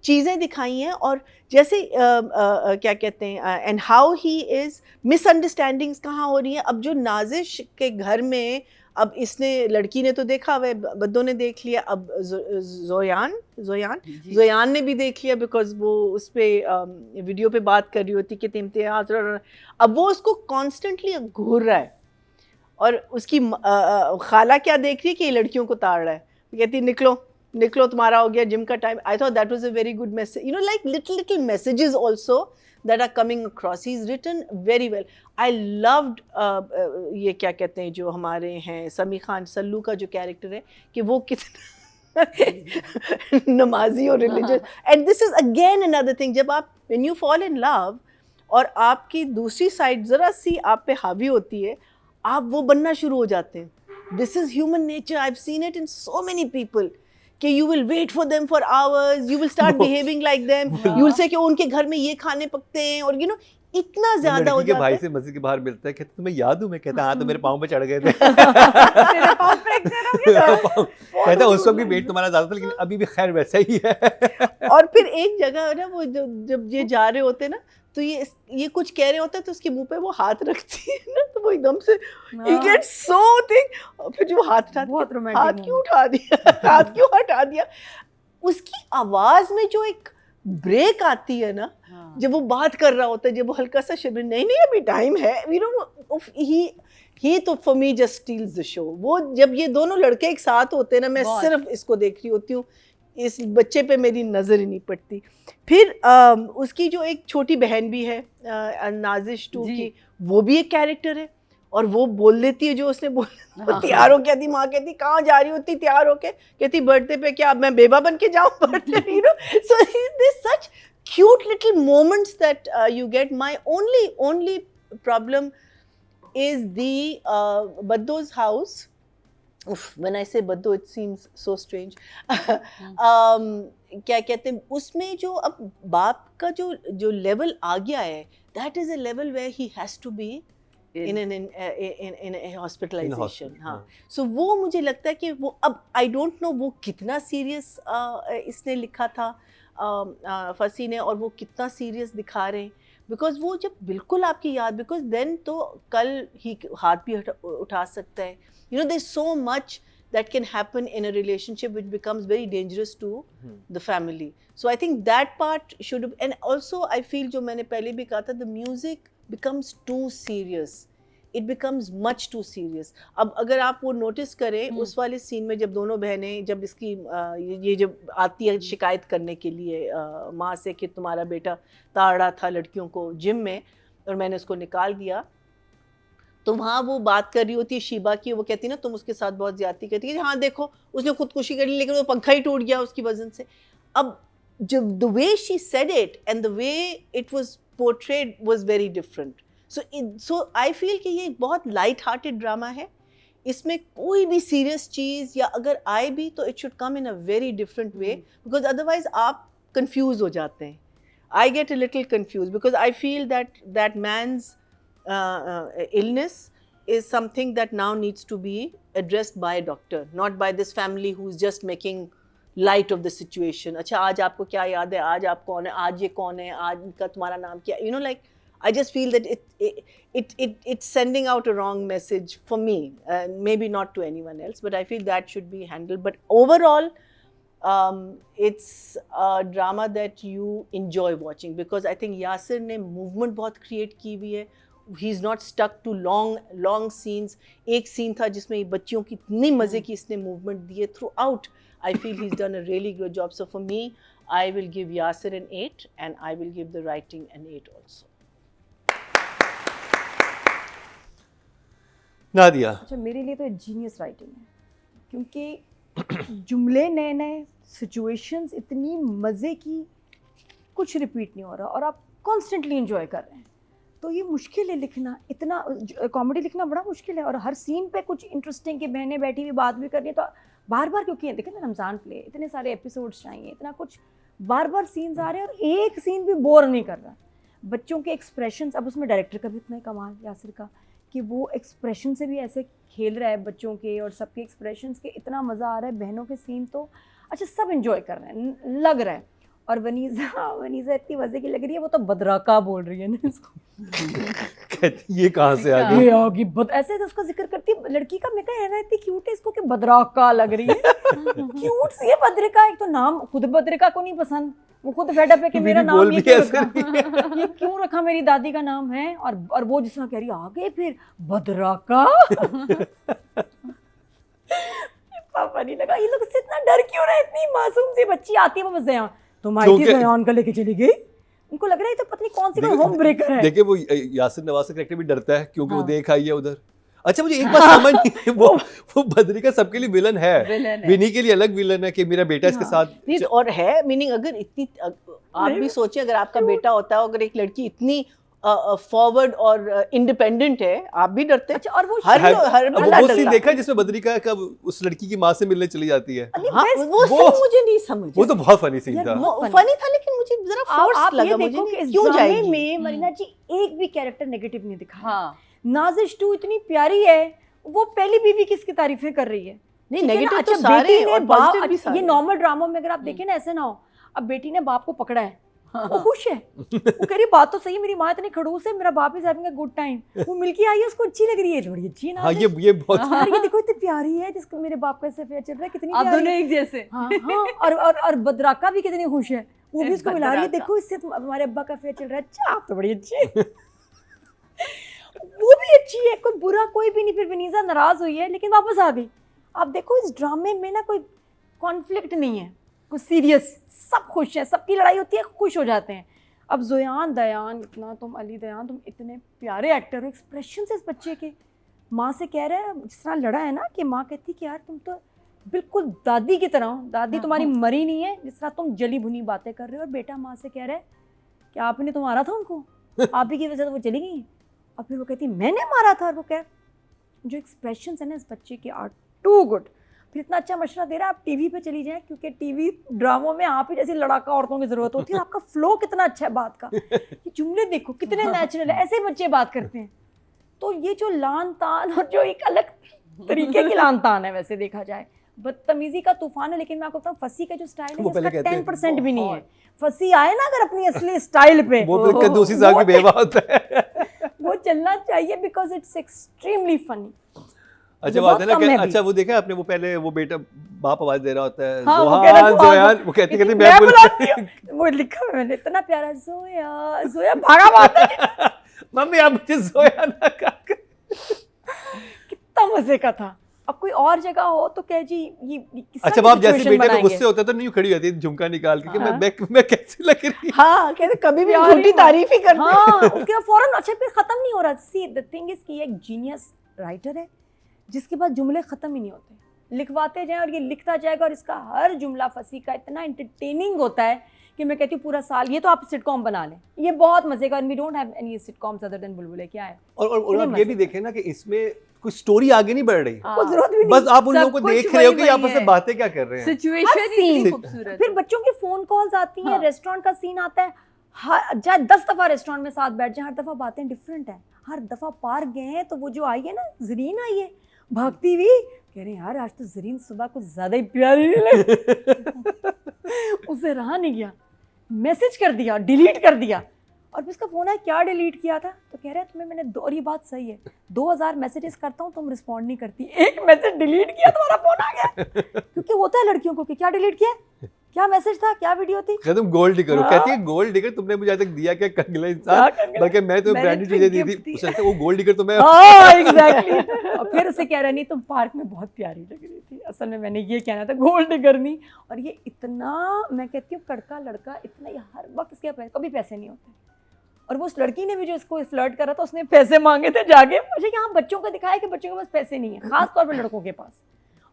चीज़ें दिखाई हैं। और जैसे क्या कहते हैं, and how he is, misunderstandings कहाँ हो रही हैं। अब जो नाजिश के घर में, अब इसने, लड़की ने तो देखा हुआ है, बद्दों ने देख लिया, अब जोयान ने भी देख लिया, बिकॉज वो उस पर वीडियो पे बात कर रही होती कि इम्तियाज, अब वो उसको कॉन्स्टेंटली घूर रहा है। और उसकी खाला क्या देख रही है कि ये लड़कियों को ताड़ रहा है, कहती निकलो तुम्हारा हो गया जिम का time. I thought that was a very good message, you know like little messages also that are coming across. He's written very well. I loved ये क्या कहते हैं जो हमारे हैं समी खान सल्लू का जो कैरेक्टर है, कि वो कितना नमाजी और religious. And this is again another thing, जब आप when you fall in love और आपकी दूसरी साइड ज़रा सी आप पे हावी होती है, आप वो बनना शुरू हो जाते हैं। This is human nature, I have seen it in so many people, कि you will wait for them for hours, you will start behaving like them, you will say कि उनके घर में ये खाने पकते हैं, और you know इतना ज़्यादा हो जाता है। भाई से मस्जिद के बाहर मिलता है, कहते तुम्हें याद हूँ, मैं कहता हाँ तो मेरे पाँव पे चढ़ गए थे। तेरे पाँव फ्रैक्चर हो गए। कहता उस वक्त भी वेट तुम्हारा ज़्यादा था, लेकिन अभी भी खैर वैसा ही है। और फिर एक जगह ना, वो जब ये जा रहे होते ना, तो ये कुछ कह रहे होते हैं, तो उसके मुंह पे वो हाथ रखती है ना, तो वो एकदम से he gets so thick, फिर जो हाथ उठाती, हाथ क्यों उठा दिया, हाथ क्यों हटा दिया। उसकी आवाज में जो एक ब्रेक आती है ना, जब वो बात कर रहा होता है, जब वो हल्का सा शब्द नहीं अभी टाइम है, यू नो, ही तो for me just steels the show. वो जब ये दोनों लड़के एक साथ होते हैं ना, मैं सिर्फ इसको देख रही होती हूँ, इस बच्चे पे मेरी नज़र ही नहीं पड़ती। फिर उसकी जो एक छोटी बहन भी है नाजिश 2 की, वो भी एक कैरेक्टर है, और वो बोल देती है जो उसने तैयार हो के आती, माँ कहती कहाँ जा रही होती तैयार होके, कहती बर्थडे पे, क्या अब मैं बेबा बन के जाऊँ birthday, you know. So this such cute little moments that you get. My only problem is the Baddo's house. When I say Baddo, it seems so strange. क्या कहते हैं उसमें, जो अब बाप का जो लेवल आ गया है, that is a level where he has to be in a hospitalization. हाँ, so वो मुझे लगता है कि वो, अब I don't know वो कितना सीरियस इसने लिखा था फसी ने, और वो कितना सीरियस दिखा रहे हैं, बिकॉज वो जब बिल्कुल आपकी याद, बिकॉज देन तो कल ही हाथ भी उठा सकता है, you know, there is so much that can happen in a relationship which becomes very dangerous to the family. So I think that part should have, and also I feel जो मैंने पहले भी कहा था, the music becomes too serious. It becomes much too serious. अब अगर आप वो नोटिस करें उस वाले सीन में, जब दोनों बहनें, जब इसकी ये जब आती है शिकायत करने के लिए माँ से कि तुम्हारा बेटा ताड़ रहा था लड़कियों को जिम में और मैंने उसको निकाल दिया, तो वहाँ वो बात कर रही होती है शीबा की, वो कहती है ना तुम उसके साथ बहुत ज्यादती करती है, हाँ देखो उसने खुदकुशी कर ली, लेकिन वो पंखा ही टूट गया उसकी वजन से। अब जब the way she said it and the way it was portrayed was very different. So I feel कि ये एक बहुत लाइट हार्टेड ड्रामा है, इसमें कोई भी सीरियस चीज़ या अगर आए भी तो it should come in a very different way, because otherwise आप कंफ्यूज हो जाते हैं। I get a little confuse because I feel that man's illness is something that now needs to be addressed by a doctor, not by this family who's just making light of the situation. अच्छा आज आपको क्या याद है, आज आप कौन है, आज ये कौन है, आज का तुम्हारा नाम क्या, you know, like I just feel that it's sending out a wrong message for me, maybe not to anyone else, but I feel that should be handled. But overall, it's a drama that you enjoy watching, because I think Yasir ने movement बहुत create की हुई है. He's not stuck to long scenes. एक scene था जिसमें बच्चियों की इतनी मज़े की इसने movement दी है throughout. I feel he's done a really good job. So for me, I will give Yasir an 8, and I will give the writing an 8 also. Nadia, अच्छा, मेरे लिए तो जीनियस राइटिंग है, क्योंकि जुमले नए नए, सिचुएशंस इतनी मज़े की, कुछ रिपीट नहीं हो रहा और आप कॉन्स्टेंटली इंजॉय कर रहे हैं. तो ये मुश्किल है लिखना, इतना कॉमेडी लिखना बड़ा मुश्किल है. और हर सीन पे कुछ इंटरेस्टिंग, कि बहनें बैठी हुई बात भी करनी है, तो बार बार क्योंकि देखें ना रमज़ान प्ले, इतने सारे एपिसोड्स चाहिए, इतना कुछ बार बार सीन्स आ रहे हैं और एक सीन भी बोर नहीं कर रहा. बच्चों के एक्सप्रेशंस, अब उसमें डायरेक्टर का भी इतना ही कमाल यासिर का, कि वो एक्सप्रेशन से भी ऐसे खेल रहा है बच्चों के और सबके एक्सप्रेशंस के, इतना मज़ा आ रहा है. बहनों के सीन तो अच्छा सब इंजॉय कर रहे हैं, लग रहा है. और वनीज़ा इतनी मज़े की लग रही है, वो तो बदराका बोल रही है ना इसको. कहती ये कहाँ से आ गई? ये आगे ऐसे तो उसका जिक्र करती है लड़की का. मैं कहा है ना इतनी क्यूट है, इसको कि बदराका लग रही है. क्यूट सी है बद्रिका. एक तो नाम खुद बद्रिका को नहीं पसंद, वो खुद फेड अप है कि मेरा नाम ये क्यों रखा, मेरी दादी का नाम है. और वो जिसमें कह रही है आगे फिर बदराका. पापा नहीं लगा, ये लोग इससे इतना डर क्यों रहे. इतनी मासूम सी बच्ची आती है, वो बस तुम आई थी जयान का लेके चली गई. उनको लग रहा है तो पता नहीं कौन सी कोई होम ब्रेकर है. देखिए वो यासिर नवाज का कैरेक्टर भी डरता है, क्योंकि वो देख आई है उधर. अच्छा, मुझे एक बात समझ नहीं है, वो बद्रिका सबके लिए विलन है, विनी के लिए अलग विलन है कि मेरा बेटा इसके साथ नहीं. और है मीनिंग, अगर इतनी आप भी सोचिए, अगर आपका बेटा होता है, अगर एक लड़की इतनी फॉरवर्ड और इंडिपेंडेंट है, आप भी डरते हैं. अच्छा, और वो वो सीन देखा जिसमें बद्रिका कब उस लड़की की माँ से मिलने चली जाती है. हाँ, वो सीन मुझे नहीं समझ. वो तो बहुत फनी सीन था. फनी था, लेकिन मुझे जरा फोर्स लगा. मुझे क्यों जाएगी में मरीना जी एक भी कैरेक्टर नेगेटिव नहीं दिखा. हाँ, नाजिश टू इतनी प्यारी है, वो पहली बीवी किसकी तारीफें कर रही है. नहीं, नेगेटिव तो सारे हैं और पॉजिटिव भी सारे. ये नॉर्मल ड्रामा में अगर आप देखें ना, ऐसे ना हो. अब बेटी ने बाप को पकड़ा है, वो खुश है, वो कह रही बात तो सही, मेरी माँ इतनी खड़ूस है, मेरा बाप is having a good time. वो मिलके आई है, उसको अच्छी लग रही है, थोड़ी अच्छी है ना. हाँ, ये बहुत यार ये देखो इतनी प्यारी है, जिसको मेरे बाप का ऐसे अफेयर चल रहा है, कितनी आप प्यारी. दोनों एक जैसे. हाँ, और बदराका भी कितनी खुश है, वो भी उसको मिला रही है, देखो इससे हमारे अब्बा का अफेयर चल रहा है. अच्छा, आप तो बड़ी अच्छी है. वो भी अच्छी है, कोई बुरा कोई भी नहीं. फिर वनीज़ा नाराज हुई है लेकिन वापस आ गई. आप देखो इस ड्रामे में ना कोई कॉन्फ्लिक्ट नहीं है, कुछ सीरियस, सब खुश हैं, सबकी लड़ाई होती है, खुश हो जाते हैं. अब जोयान दयान, इतना तुम अली दयान, तुम इतने प्यारे एक्टर हो. एक्सप्रेशन से इस बच्चे के, माँ से कह रहा है, जिस तरह लड़ा है ना, कि माँ कहती कि यार तुम तो बिल्कुल दादी की तरह हो, दादी तुम्हारी मरी नहीं है, जिस तरह तुम जली भुनी बातें कर रहे हो. और बेटा माँ से कह रहा है कि आपने तो मारा था उनको, आप ही की वजह से वो चली गई. और फिर वो कहती मैंने मारा था. और वो कह, जो एक्सप्रेशन है ना इस बच्चे के आर टू गुड. फिर इतना अच्छा मशवरा दे रहा है, आप टीवी पे चली जाएं, क्योंकि टीवी ड्रामों में आप ही जैसी लड़ाका औरतों की जरूरत होती है. आपका फ्लो कितना अच्छा है बात का, ये जुमले देखो कितने नेचुरल है, ऐसे बच्चे बात करते हैं. तो ये जो लान तान, और जो एक अलग तरीके की लान तान है वैसे देखा जाए, बदतमीजी का तूफान है. लेकिन मैं आपको बताऊँ, फसी का जो स्टाइल है इसका 10% भी नहीं है. फसी आए ना अगर अपनी असली स्टाइल पे, वो दूसरी साल की बेवा होता है. वो चलना चाहिए, बिकॉज इट्स एक्सट्रीमली फनी. अच्छा बात है ना कि अच्छा वो देखा आपने, वो पहले वो बेटा बाप आवाज दे रहा होता है, हाँ, जोयान, वो कहती मैं बुलाती हूँ. वो लिखा है मैंने, इतना प्यारा, जोया जोया भागा भागा. मम्मी आप मुझे जोया ना कहा. कितना मजे का था. अब कोई और जगह हो तो कह जी ये अच्छा, बाप जैसे बेटे को गुस्से होता है तो नहीं खड़ी होती झुमका निकाल के, मैं कैसी लग रही है. हाँ, कहते कभी भी झूठी तारीफ ही करते. हाँ, उसके बाद फौरन अच्छा फिर खत्म नहीं हो रहा. सी द थिंग इज कि एक जीनियस राइटर है जिसके बाद जुमले खत्म ही नहीं होते, लिखवाते जाएं और ये लिखता जाएगा. और इसका हर जुमला फसी का इतना एंटरटेनिंग होता है कि मैं कहती हूँ पूरा साल ये तो आप सिटकॉम बना लें, ये बहुत मजे का. We don't have any sitcoms other than Bulbul. क्या है, और आप ये भी देखें ना कि इसमें कोई स्टोरी आगे नहीं बढ़ रही, कोई जरूरत भी नहीं. बस आप उन लोगों को देख रहे हो कि आपस में बातें क्या कर रहे हैं. सिचुएशन ही खूबसूरत. फिर बच्चों की फोन कॉल्स आती हैं, रेस्टोरेंट का सीन आता है. चाहे 10 दफा रेस्टोरेंट में साथ बैठ जाए, हर दफा बातें डिफरेंट है. हर दफा पार्क गए हैं तो वो जो आई है ना, जरीन आई है भागती हुई, कह रहे हैं यार आज तो जरीन सुबह कुछ ज्यादा ही प्यारी लगी. उसे रहा नहीं गया, मैसेज कर दिया, डिलीट कर दिया. और फिर उसका फ़ोन आया, क्या डिलीट किया था? तो कह रहा है तुम्हें मैंने और ये बात सही है, 2000 मैसेजेस करता हूँ तुम रिस्पॉन्ड नहीं करती, एक मैसेज डिलीट किया तुम्हारा फ़ोन आ गया। क्योंकि होता है लड़कियों को कि क्या डिलीट किया, क्या मैसेज था, क्या वीडियो थी। तुम गोल्ड डिगर हो। हाँ। कहती है गोल्ड डिगर तुमने मुझे आज तक दिया क्या कंगला इंसान, बल्कि मैं तुम्हें मैंने ब्रांडेड तो चीजें दी gift थी। दी। उसे लगता है वो गोल्ड डिगर तो मैं हाँ एग्जैक्टली। और फिर उसे कह रहा नहीं तुम पार्क में बहुत प्यारी लग रही थी, असल में मैंने ये कहना था, गोल्ड डिगर नहीं। और ये इतना, मैं कहती हूँ कड़का लड़का इतना, ये हर वक्त इसके पास कभी पैसे नहीं होते। और वो उस लड़की ने भी जो इसको फ्लर्ट करा था उसने पैसे मांगे थे जाके। मुझे यहाँ बच्चों को दिखाया कि बच्चों के पास पैसे नहीं है, खास तौर पर लड़कों के पास।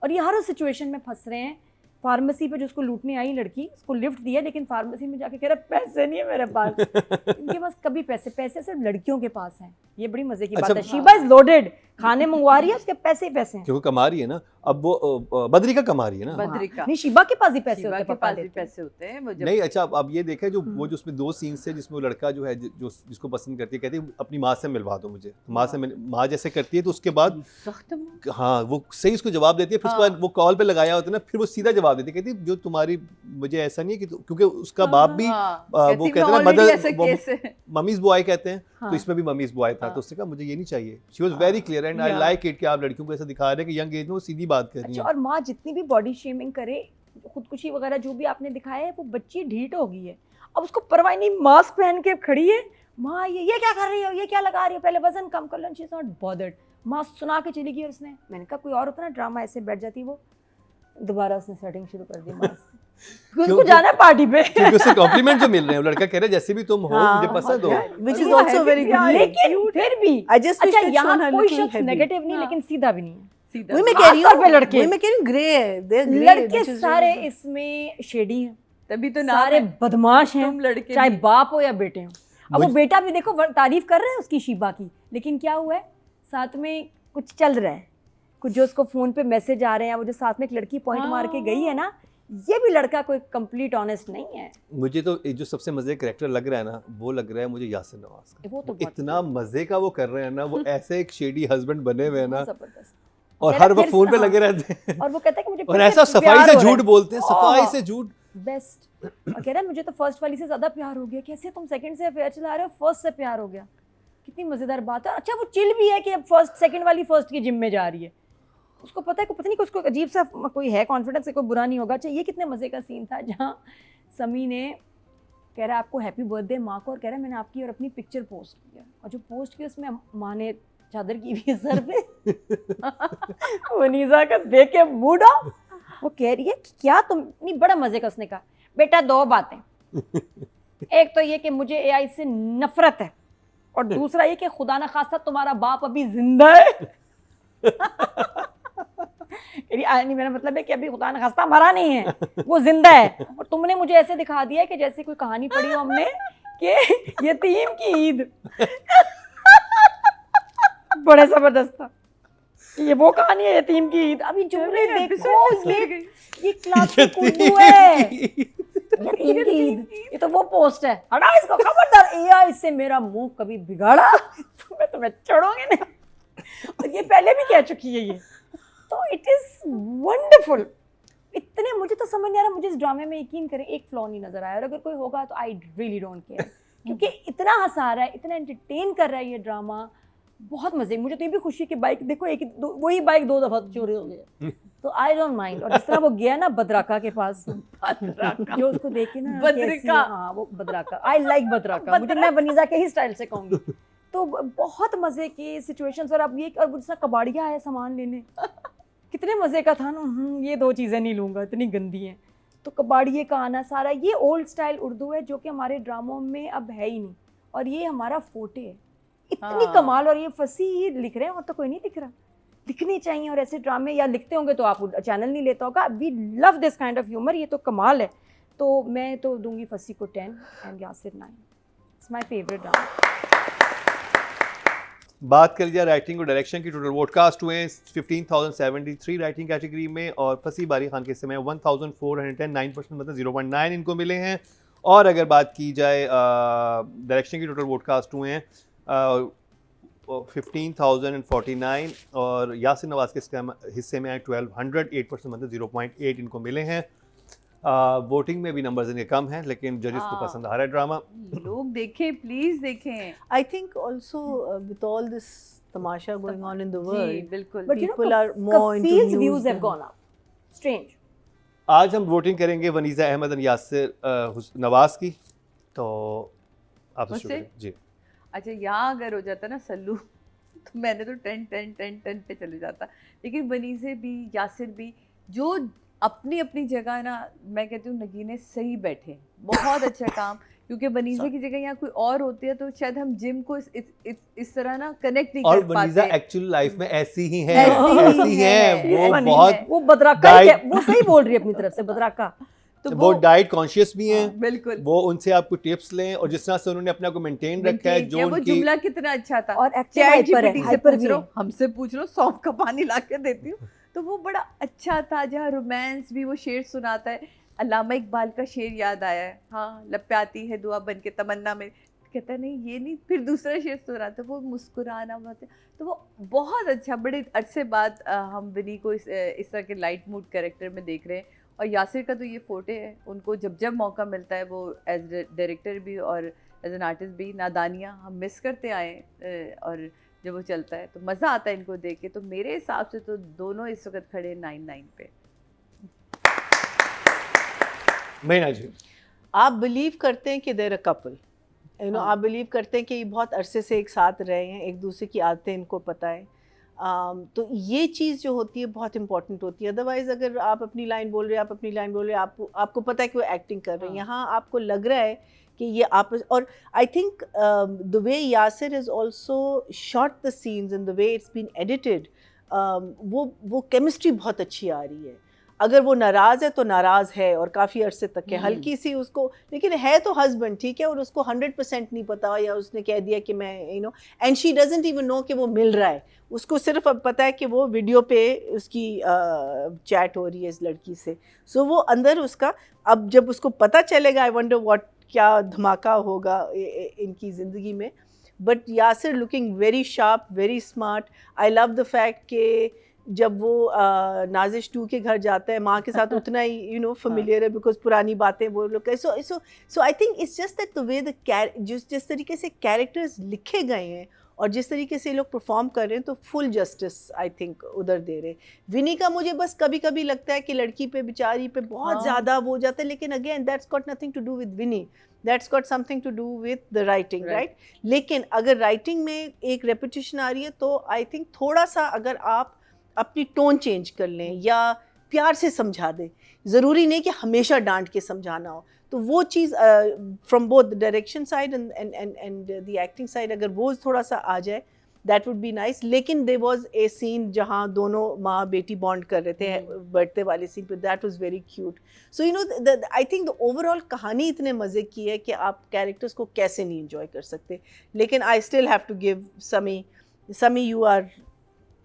और ये हर सिचुएशन में फंस रहे हैं। फार्मेसी पे जो उसको लूटने आई लड़की, उसको लिफ्ट दिया, लेकिन फार्मेसी में जाके कह रहा पैसे नहीं है मेरे पास। इनके पास कभी पैसे सिर्फ लड़कियों के पास हैं। ये बड़ी मजे की अच्छा, बात है। शीबा इज लोडेड, खाने मंगवा रही है, उसके पैसे ही पैसे हैं। क्योंकि कमा रही है ना, अब वो बद्रिका कमा रही है ना। बद्रिका। नहीं, शीबा के पास ही पैसे शिवा होते के हैं, पापा पास भी देते हैं। पैसे होते हैं वो जब नहीं अच्छा, अब ये देखा जो वो जो उसमें 2 सीन्स थे जिसमें वो लड़का जो है जो जिसको पसंद करती है, कहती है अपनी माँ से मिलवा दो मुझे, माँ जैसे करती है। तो उसके बाद सख्त हाँ वो सही उसको जवाब देती है। फिर उसके बाद वो कॉल पे लगाया होता है ना, फिर वो सीधा जवाब देती है, कहती है जो तुम्हारी, मुझे ऐसा नहीं है कि क्योंकि उसका बाप भी वो कहते हैं ना मदर, मम्मीज बॉय कहते हैं, तो इसमें भी मम्मीज बॉय था। तो उसने कहा मुझे ये नहीं चाहिए। She was very clear and I like it कि आप लड़कियों को ऐसा दिखा रहे हैं कि यंग एज में वो सीधी बात कर रही अच्छा, है। और माँ जितनी भी बॉडी शेमिंग करे, खुदकुशी वगैरह जो भी आपने दिखाया है, वो बच्ची ढीठ हो गई है। अब उसको परवाह नहीं, मास्क पहन के खड़ी है, माँ ये क्या कर रही हो, ये क्या लगा रही हो, पहले वजन कम कर लो। She is not bothered. Mask सुना के चली गई और उसने, मैंने कहा कोई और होता ना ड्रामा ऐसे बैठ जाती, वो दोबारा उसने सेटिंग शुरू कर दी मास्क। उसको जाना है पार्टी पे। क्योंकि उसे कॉम्प्लीमेंट जो मिल रहे हैं, वो लड़का कह रहा है जैसे भी तुम हो मुझे पसंद हो। which is also very good. लेकिन फिर भी I just wish अच्छा, they'd यहाँ shown her कोई little शख्स heavy. नेगेटिव नहीं, लेकिन सीधा भी नहीं है। सीधा वही मैं कह रही खासतौर पे हूँ, लड़के। वही मैं कह रही हूँ, ग्रे है, they're grey, लड़के which is सारे really good. इसमें शेडी हैं, तभी तो नाम सारे है, बदमाश हैं, तुम लड़के चाहे भी। बाप हो या बेटे हो। अब वो बेटा भी देखो तारीफ कर रहे हैं उसकी शीबा की, लेकिन क्या हुआ है साथ में कुछ चल रहा है, कुछ जो उसको फोन पे मैसेज आ रहे हैं, वो जो साथ में एक लड़की पॉइंट मार के गई है ना, ये भी लड़का कोई कंप्लीट ऑनेस्ट नहीं है। मुझे तो जो सबसे मजे का कैरेक्टर लग रहा है ना, वो लग रहा है मुझे यासिर नवाज का। वो तो बहुत इतना मजे का वो कर रहे हैं ना, वो ऐसे एक शेडी हस्बैंड बने हुए हैं ना, जबरदस्त। और कह रहा हर वक्त फिर फोन पे हाँ। लगे रहते हैं। और वो कहता है कि मुझे और फिर ऐसा से सफाई प्यार से हो रहा झूठ है। बोलते हैं, सफाई ओह, से झूठ। बेस्ट। और कह रहा है मुझे तो फर्स्ट वाली से ज्यादा प्यार हो गया। कैसे तुम सेकंड से अफेयर चला रहे हो, फर्स्ट से प्यार हो गया? कितनी मजेदार बात है। अच्छा, वो चिल भी है कि अब फर्स्ट सेकंड वाली फर्स्ट की जिम में जा रही है, उसको पता है कि पता नहीं उसको अजीब सा कोई है कॉन्फिडेंस से, कोई बुरा नहीं होगा। अच्छा, ये कितने मजे का सीन था जहाँ समी ने कह रहा है आपको हैप्पी बर्थडे माँ को, और कह रहा है मैंने आपकी और अपनी पिक्चर पोस्ट किया, और जो पोस्ट की उसमें माँ ने चादर की हुई है सर पे। वनीजा का देख के मूड ऑफ। वो कह रही है कि क्या तुम, नहीं बड़ा मजे का। उसने कहा बेटा 2 बातें, एक तो ये कि मुझे एआई से नफरत है, और दूसरा ये कि खुदा न खास्ता तुम्हारा बाप अभी जिंदा है। नहीं, मेरा मतलब है कि अभी खुदा न खास्ता मरा नहीं है, वो जिंदा है, और तुमने मुझे ऐसे दिखा दिया है कि जैसे कोई कहानी पढ़ी हो हमने कि यतीम की ईद। बड़े जबरदस्त था ये वो कहानी है यतीम की ईद। अभी जुमले देखो, ये क्लासिक उर्दू है, यतीम की ईद। ये तो वो पोस्ट है, हटा इसको, खबरदार एआई से मेरा मुंह कभी बिगाड़ा तो मैं तुम्हें छोड़ूंगी नहीं। और ये पहले भी कह चुकी है ये। तो इट इज वंडरफुल। इतने, मुझे तो समझ नहीं आ रहा, मुझे इस ड्रामे में यकीन करें एक फ्लॉ नहीं नजर आया, और अगर कोई होगा तो आई रियली डोंट केयर, क्योंकि इतना हंसा रहा है, इतना एंटरटेन कर रहा है ये ड्रामा, बहुत मजे। मुझे तो ये भी खुशी कि बाइक देखो, वही बाइक 2 दफा चोरी हो गई, तो आई डोंट माइंड। और जिस तरह वो गया ना बद्राका के पास, जो उसको देख के ना बद्रिका, हाँ वो बद्राका, आई लाइक बद्राका, मुझे, मैं वनीजा के ही स्टाइल से कहूँगी। तो बहुत मजे की सिचुएशंस। और अब ये, और जिस तरह कबाड़िया आया सामान लेने, कितने मजे का था ना। ये 2 चीज़ें नहीं लूँगा, इतनी गंदी हैं। तो कबाड़िए का आना सारा, ये ओल्ड स्टाइल उर्दू है जो कि हमारे ड्रामों में अब है ही नहीं, और ये हमारा फोटे है। इतनी कमाल, और ये फसी लिख रहे हैं, और तो कोई नहीं लिख रहा। लिखने चाहिए, और ऐसे ड्रामे या लिखते होंगे तो आप चैनल नहीं लेता होगा। We love this kind of humour, ये तो कमाल है। तो मैं तो दूंगी फसी को 10 and Yasir 9। It's my favourite drama. बात कर लिया राइटिंग और डायरेक्शन की, टोटल वोट कास्ट हुए 15,073 राइटिंग कैटेगरी में, और फसी बारी खान के समय 1,410, 9% मतलब 0.9 इनको मिले हैं। और अगर बात की जाए डायरेक्शन की, टोटल वोट कास्ट हुए हैं 15,049, और यासिर नवाज के हिस्से में आए 1,200, 8% मतलब 0.8 इनको मिले हैं। वोटिंग में भी नंबर्स इनके कम हैं, लेकिन जजेस को हाँ। पसंद आ रहा है ड्रामा। लोग देखें, प्लीज देखें। I think also with all this tamasha going on in the ji world, बिल्कुल। But you know, people are more into Kafil's news views have than- gone up. Strange. आज हम वोटिंग करेंगे वनीज़ा अहमद और यासिर नवाज की, तो आप शुरू मुझसे? करें जी। अच्छा, यहाँ अगर हो जाता ना सल्लू तो मैंने तो 10 पे चले जाता, लेकिन बनी से भी यासिर भी जो अपनी अपनी जगह ना, मैं कहती हूँ नगीने सही बैठे, बहुत अच्छा काम। क्योंकि बनीज़े की जगह यहाँ कोई और होती है तो शायद हम जिम को इस तरह ना कनेक्ट नहीं और कर वनीज़ा पाते। एक्चुअल लाइफ में ऐसी ही हैं, ऐसी ऐसी ही हैं, है, वो ऐसी बहुत है। वो बदराका ही है, वो सही बोल रही है अपनी तरफ से, बदराका। तो वो डाइट कॉन्शियस भी हैं, हाँ, बिल्कुल वो उनसे आपको टिप्स लें, और जिस तरह से उन्होंने अपने को मेंटेन रखा है, जो वो उनकी जुमला कितना अच्छा था। और एक्टिव चैट हाइपर है, जीपीटी से हाइपर पूछ भी लो, है। हमसे पूछ लो, सौंफ का पानी ला के देती हूँ। तो वो बड़ा अच्छा था, जहाँ रोमांस भी, वो शेर सुनाता है। अल्लामा इकबाल का शेर याद आया है, हाँ लब पे आती है दुआ बन के तमन्ना में, कहता है नहीं ये नहीं, फिर दूसरा शेर सुनाता है, वो मुस्कुराना बहुत। तो वो बहुत अच्छा, बड़े अरसे बाद हम विनी को इस तरह के लाइट मूड कैरेक्टर में देख रहे हैं। और यासिर का तो ये फोटे है, उनको जब जब मौका मिलता है वो एज डायरेक्टर भी और एज एन आर्टिस्ट भी, नादानियाँ हम मिस करते आए, और जब वो चलता है तो मज़ा आता है इनको देख के। तो मेरे हिसाब से तो दोनों इस वक्त खड़े 9-9 पे। महीना जी। आप बिलीव करते हैं कि देर अ कपल, यू नो, हाँ। आप बिलीव करते हैं कि ये बहुत अरसे से एक साथ रहे हैं, एक दूसरे की आदतें इनको पता है। तो ये चीज़ जो होती है बहुत इंपॉर्टेंट होती है। अदरवाइज़ अगर आप अपनी लाइन बोल रहे हैं, आप अपनी लाइन बोल रहे हैं, आपको पता है कि वो एक्टिंग कर रहे हैं, हाँ। यहाँ आपको लग रहा है कि ये आपस, और I think the way Yasir is also shot the scenes and the way it's been edited, वो केमिस्ट्री बहुत अच्छी आ रही है। अगर वो नाराज़ है तो नाराज़ है और काफ़ी अरसे तक है, हल्की सी उसको, लेकिन है तो हस्बैंड, ठीक है, और उसको 100% नहीं पता, या उसने कह दिया कि मैं you know, and she doesn't even know कि वो मिल रहा है, उसको सिर्फ अब पता है कि वो वीडियो पे उसकी चैट हो रही है इस लड़की से। सो वो अंदर उसका, अब जब उसको पता चलेगा, आई वंडर व्हाट, क्या धमाका होगा इनकी ज़िंदगी में। But Yasir looking very sharp, very smart. I love the fact कि जब वो नाजिश 2 के घर जाता है, माँ के साथ उतना ही यू नो फेमिलियर है, बिकॉज पुरानी बातें वो लोग। So I think it's just that the way the जिस तरीके से कैरेक्टर्स लिखे गए हैं और जिस तरीके से लोग परफॉर्म कर रहे हैं, तो फुल जस्टिस आई थिंक उधर दे रहे हैं। विनी का मुझे बस कभी कभी लगता है कि लड़की पे, बेचारी पे बहुत हाँ। ज़्यादा वो हो जाता है, लेकिन again that's got nothing to do with Vinni, that's got something to do with the writing, right. लेकिन अगर राइटिंग में एक रेपिटेशन आ रही है, तो आई थिंक थोड़ा सा अगर आप अपनी टोन चेंज कर लें या प्यार से समझा दें, ज़रूरी नहीं कि हमेशा डांट के समझाना हो, तो वो चीज़ from both the direction side and the acting side, अगर वो थोड़ा सा आ जाए, दैट वुड बी नाइस। लेकिन देयर वाज ए सीन जहाँ दोनों माँ बेटी बॉन्ड कर रहे थे, बर्थडे वाले सीन पे, that was very cute. So you no, I think the overall कहानी इतने मज़े की है कि आप कैरेक्टर्स को कैसे नहीं इंजॉय कर सकते। लेकिन I still have to give Sami, you are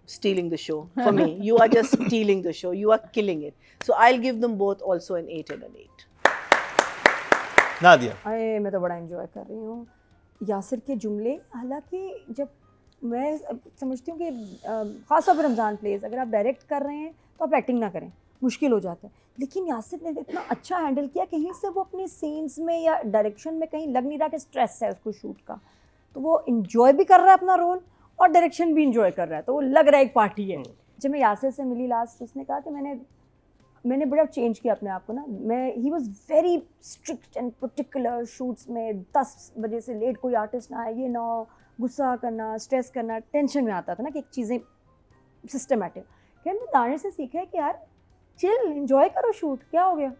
stealing the show for me. You are just stealing the show. You are killing it. So I'll give them both also an 8 and an 8. Nadia. अरे मैं तो बड़ा enjoy कर रही हूँ यासिर के जुमले। हालांकि जब मैं समझती हूँ कि ख़ास तौर पर रमज़ान प्लेस, अगर आप डायरेक्ट कर रहे हैं तो आप एक्टिंग ना करें, मुश्किल हो जाता है। लेकिन यासिर ने इतना अच्छा हैंडल किया, कहीं से वो अपनी सीन्स में या डायरेक्शन में कहीं लग नहीं रहा कि स्ट्रेस है उसको शूट का, तो वो इंजॉय भी कर रहा है अपना रोल और डायरेक्शन भी इंजॉय कर रहा है, तो वो लग रहा है एक पार्टी है। जब मैं यासिर से मिली लास्ट, तो उसने कहा कि मैंने बड़ा चेंज किया अपने आप को ना। He was very strict and particular shoots में, 10 बजे से लेट कोई आर्टिस्ट ना आए, ये ना हो, गुस्सा करना, स्ट्रेस करना, टेंशन में आता था ना कि एक चीज़ें सिस्टमेटिक। क्या मैं दानिश से सीखा है कि यार चिल, इंजॉय करो शूट, क्या हो गया,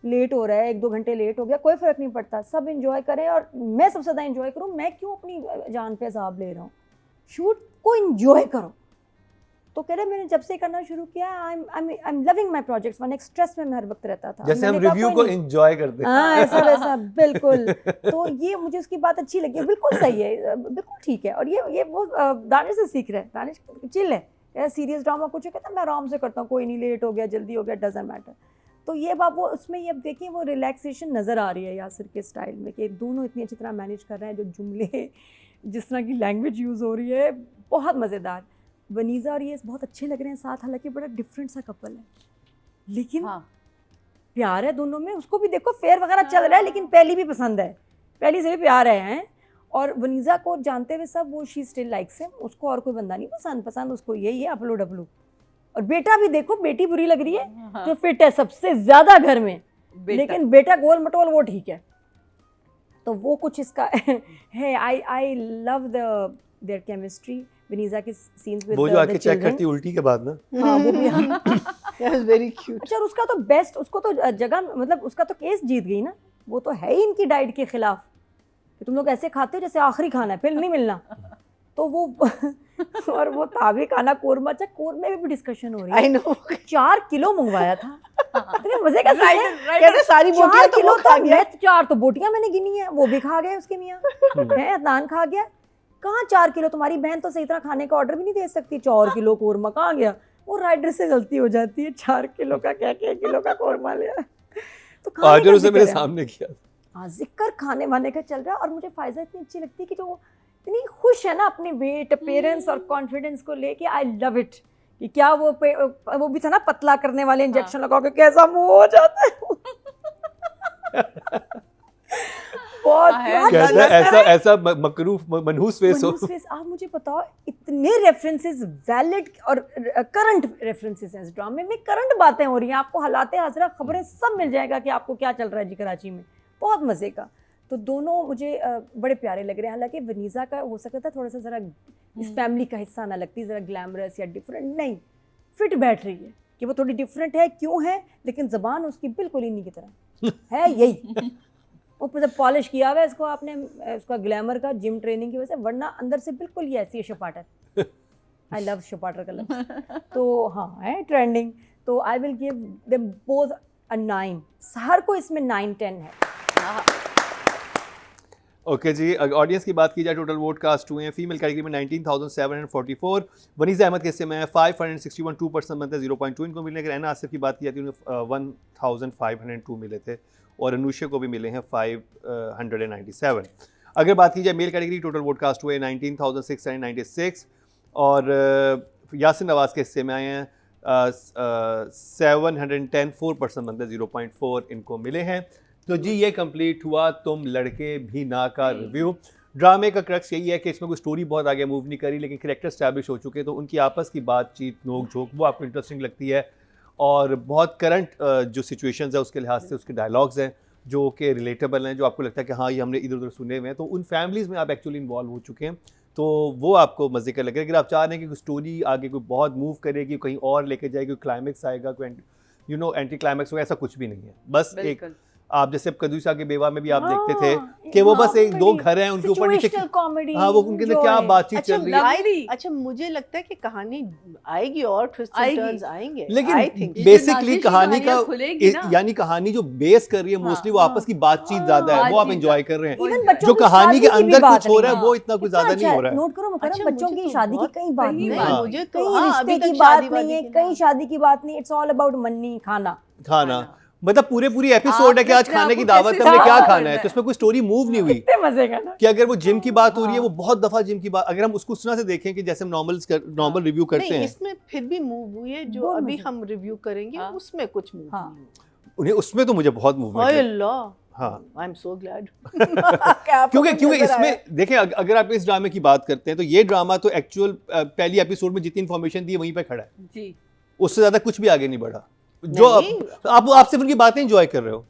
लेट हो रहा है, 1-2 घंटे लेट हो गया, कोई फ़र्क नहीं पड़ता, सब इंजॉय करें और मैं सबसे ज़्यादा इंजॉय करूँ। मैं क्यों अपनी जान पे अज़ाब ले रहा हूँ, शूट को इंजॉय करो। तो कह रहे मैंने जब से करना शुरू किया, I am loving my projects. One एक स्ट्रेस में मैं हर वक्त रहता था, जैसे हम रिव्यू को एंजॉय करते हैं। हाँ ऐसा वैसा बिल्कुल। तो ये मुझे उसकी बात अच्छी लगी, बिल्कुल सही है, बिल्कुल ठीक है। और ये वो दानिश से सीख रहे हैं। दानिश चिल है, सीरियस ड्रामा कुछ कहता है मैं आराम से करता हूँ, कोई नहीं, लेट हो गया, जल्दी हो गया, डजंट मैटर। तो ये बात वो उसमें, ये अब देखिए वो रिलैक्सेशन नज़र आ रही है यासिर के स्टाइल में, कि दोनों इतनी अच्छी तरह मैनेज कर रहे हैं। जो जुमले, जिस तरह की लैंग्वेज यूज़ हो रही है, बहुत मज़ेदार। वनीज़ा और ये बहुत अच्छे लग रहे हैं साथ, हालांकि बड़ा डिफरेंट सा कपल है, लेकिन हाँ। प्यार है दोनों में, उसको भी देखो फेयर वगैरह चल रहा है लेकिन पहली भी पसंद है, पहली से भी प्यार है। और वनीज़ा को जानते हुए सब वो शी स्टिल लाइक्स हिम, उसको और कोई बंदा नहीं पसंद उसको यही है अपलो डब्लू। और बेटा भी देखो, बेटी बुरी लग रही है जो फिट है सबसे ज्यादा घर में, लेकिन बेटा गोल मटोल वो ठीक है। तो वो कुछ इसका है। I love there chemistry, Vaneeza के सीन्स विद वो जो आके चेक करती उल्टी के बाद ना, हाँ वो भी That was very cute. अच्छा, और उसका तो बेस्ट, उसको तो जगह मतलब उसका तो केस जीत गई ना, वो तो है ही इनकी डाइट के खिलाफ कि तुम लोग ऐसे खाते हो जैसे आखिरी खाना है फिर नहीं मिलना। तो वो और वो ताबी खाना कोरमा, अच्छा कोरमे में भी डिस्कशन हो रही है। I know. 4 किलो मंगवाया था, इतने मजे का सीन है। कहते सारी 4 बोटियां तो किलो वो खा गया। 4 तो बोटियां मैंने गिनी है, वो भी खा गए उसके मियाँ है, अदनान खा गया। कहाँ 4 किलो, तुम्हारी बहन तो सही तरह खाने का ऑर्डर भी नहीं दे सकती, 4 किलो कोरमा कहाँ गया? वो राइडर से गलती हो जाती है, 4 किलो का क्या 1 किलो का कोरमा लिया। तो खाने आज का उसने मेरे जिक्र है। सामने किया। हाँ, जिक्र खाने वाने का चल रहा है। और मुझे फायजा इतनी अच्छी लगती है कि जो इतनी खुश है ना अपने वेट अपीयरेंस और कॉन्फिडेंस को लेके, आई लव इट। कि क्या वो भी था ना पतला करने वाले इंजेक्शन लगा के कैसा मुंह हो जाता है। बहुत कहता है ऐसा मकरूफ मनहूस फेस हो। आप मुझे बताओ, इतने रेफरेंसेस वैलिड और करंट रेफरेंसेस हैं इस ड्रामे में, करंट बातें हो रही हैं, आपको हालात हाज़िरा खबरें सब मिल जाएगा कि आपको क्या चल रहा है जी कराची में, बहुत मज़े का। तो दोनों मुझे बड़े प्यारे लग रहे हैं। हालांकि वनीज़ा का हो सकता था थोड़ा सा ज़रा इस फैमिली का हिस्सा ना लगती, ज़रा ग्लैमरस या डिफरेंट, नहीं फिट बैठ रही है कि वो थोड़ी डिफरेंट है, क्यों है, लेकिन ज़बान उसकी बिल्कुल इन्हीं की तरह है, यही ऊपर से पॉलिश किया हुआ है इसको आपने, उसका ग्लैमर का जिम ट्रेनिंग की वजह से, वरना अंदर से बिल्कुल ही ऐसी है शपाटर। आई लव शपाटर का लफ्ज़। तो हाँ है ट्रेंडिंग। तो I will give them both अ 9, हर को इसमें 9-10 है। ओके जी, ऑडियंस की बात की जाए, टोटल वोट कास्ट हुए हैं फीमेल कैटेगरी में 19,744, वनीज़ा अहमद के हिस्से में 561, 2% बनते हैं, 0.2 इनको मिलने के। रहना आसिफ की बात की जाती है, उन्हें 1,502 मिले थे, और अनुष्या को भी मिले हैं 597। अगर बात की जाए male category, total vote cast हुए 19,696, और यासिन नवाज़ के हिस्से में आए हैं 710, 4% बनते हैं, 0.4 इनको मिले हैं। तो जी ये कंप्लीट हुआ तुम लड़के भी ना का रिव्यू। ड्रामे का क्रक्स यही है कि इसमें कोई स्टोरी बहुत आगे मूव नहीं करी, लेकिन कैरेक्टर स्टैब्लिश हो चुके हैं, तो उनकी आपस की बातचीत, नोक झोंक, वो आपको इंटरेस्टिंग लगती है। और बहुत करंट जो सिचुएशंस है उसके लिहाज से उसके डायलॉग्स हैं जो कि रिलेटेबल हैं, जो आपको लगता है कि हाँ ये हमने इधर उधर सुने हुए हैं, तो उन फैमिलीज़ में आप एक्चुअली इन्वॉल्व हो चुके हैं, तो वो आपको मज़े का लगेगा। अगर आप चाह रहे हैं कि स्टोरी आगे कोई बहुत मूव करेगी, कहीं और लेके जाएगी, क्लाइमेक्स आएगा, कोई एंटी क्लाइमेक्स होगा, ऐसा कुछ भी नहीं है। बस एक आप जैसे कदूसा के बेवा में भी आप देखते थे कि वो बस एक दो घर हैं, उनके ऊपर नीचे, हाँ वो उनके अंदर क्या बातचीत चल रही है। अच्छा मुझे लगता है कि कहानी आएगी और ट्विस्ट एंड टर्न्स आएंगे, लेकिन बेसिकली कहानी का यानी कहानी जो बेस कर रही है मोस्टली वो आपस की बातचीत ज्यादा है, वो आप एंजॉय कर रहे हैं। जो कहानी के अंदर कुछ हो रहा है वो इतना कुछ ज्यादा नहीं हो रहा है। नोट करो मुकरम, बच्चों की शादी की कहीं बात नहीं है, मुझे तो कहीं रिश्ते की बात नहीं है, कहीं शादी की बात नहीं, इट्स ऑल अबाउट मनी, खाना। मतलब पूरी एपिसोड है कि आज खाने की दावत है, हमने क्या खाना है, तो इसमें कोई स्टोरी मूव नहीं हुई। कितने मजे का ना कि अगर वो जिम की बात हो रही है, वो बहुत दफा जिम की बात, अगर हम उसको उस तरह से देखें कि जैसे हम नॉर्मल रिव्यू करते हैं, इसमें फिर भी मूव हुई है, जो अभी हम रिव्यू करेंगे उसमें कुछ मूव नहीं हुई। उन्हें उसमें तो मुझे बहुत मूवमेंट है। अल्लाह, हाँ आई एम सो ग्लैड। क्योंकि इसमें देखें, अगर आप इस ड्रामे की बात करते हैं तो ये ड्रामा तो एक्चुअल पहली एपिसोड में जितनी इन्फॉर्मेशन दी है वहीं पे खड़ा है जी, उससे ज्यादा कुछ भी आगे नहीं बढ़ा। जो आप सिर्फ उनकी बातें एंजॉय कर रहे हो।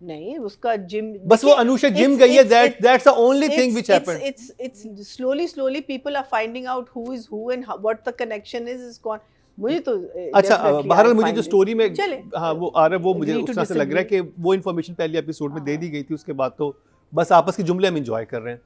नहीं, उसका जिम, बस वो अनुष्का जिम गई है, that's the only thing which happened. It's slowly people are finding out who is who and what the connection is gone. मुझे तो अच्छा, बहरहाल मुझे जो स्टोरी में हाँ वो आ रहा है, वो मुझे उस तरह से लग रहा है कि वो इन्फॉर्मेशन पहली एपिसोड में दे दी गई थी, उसके बाद तो बस आपस के जुमले हम एंजॉय कर रहे हैं।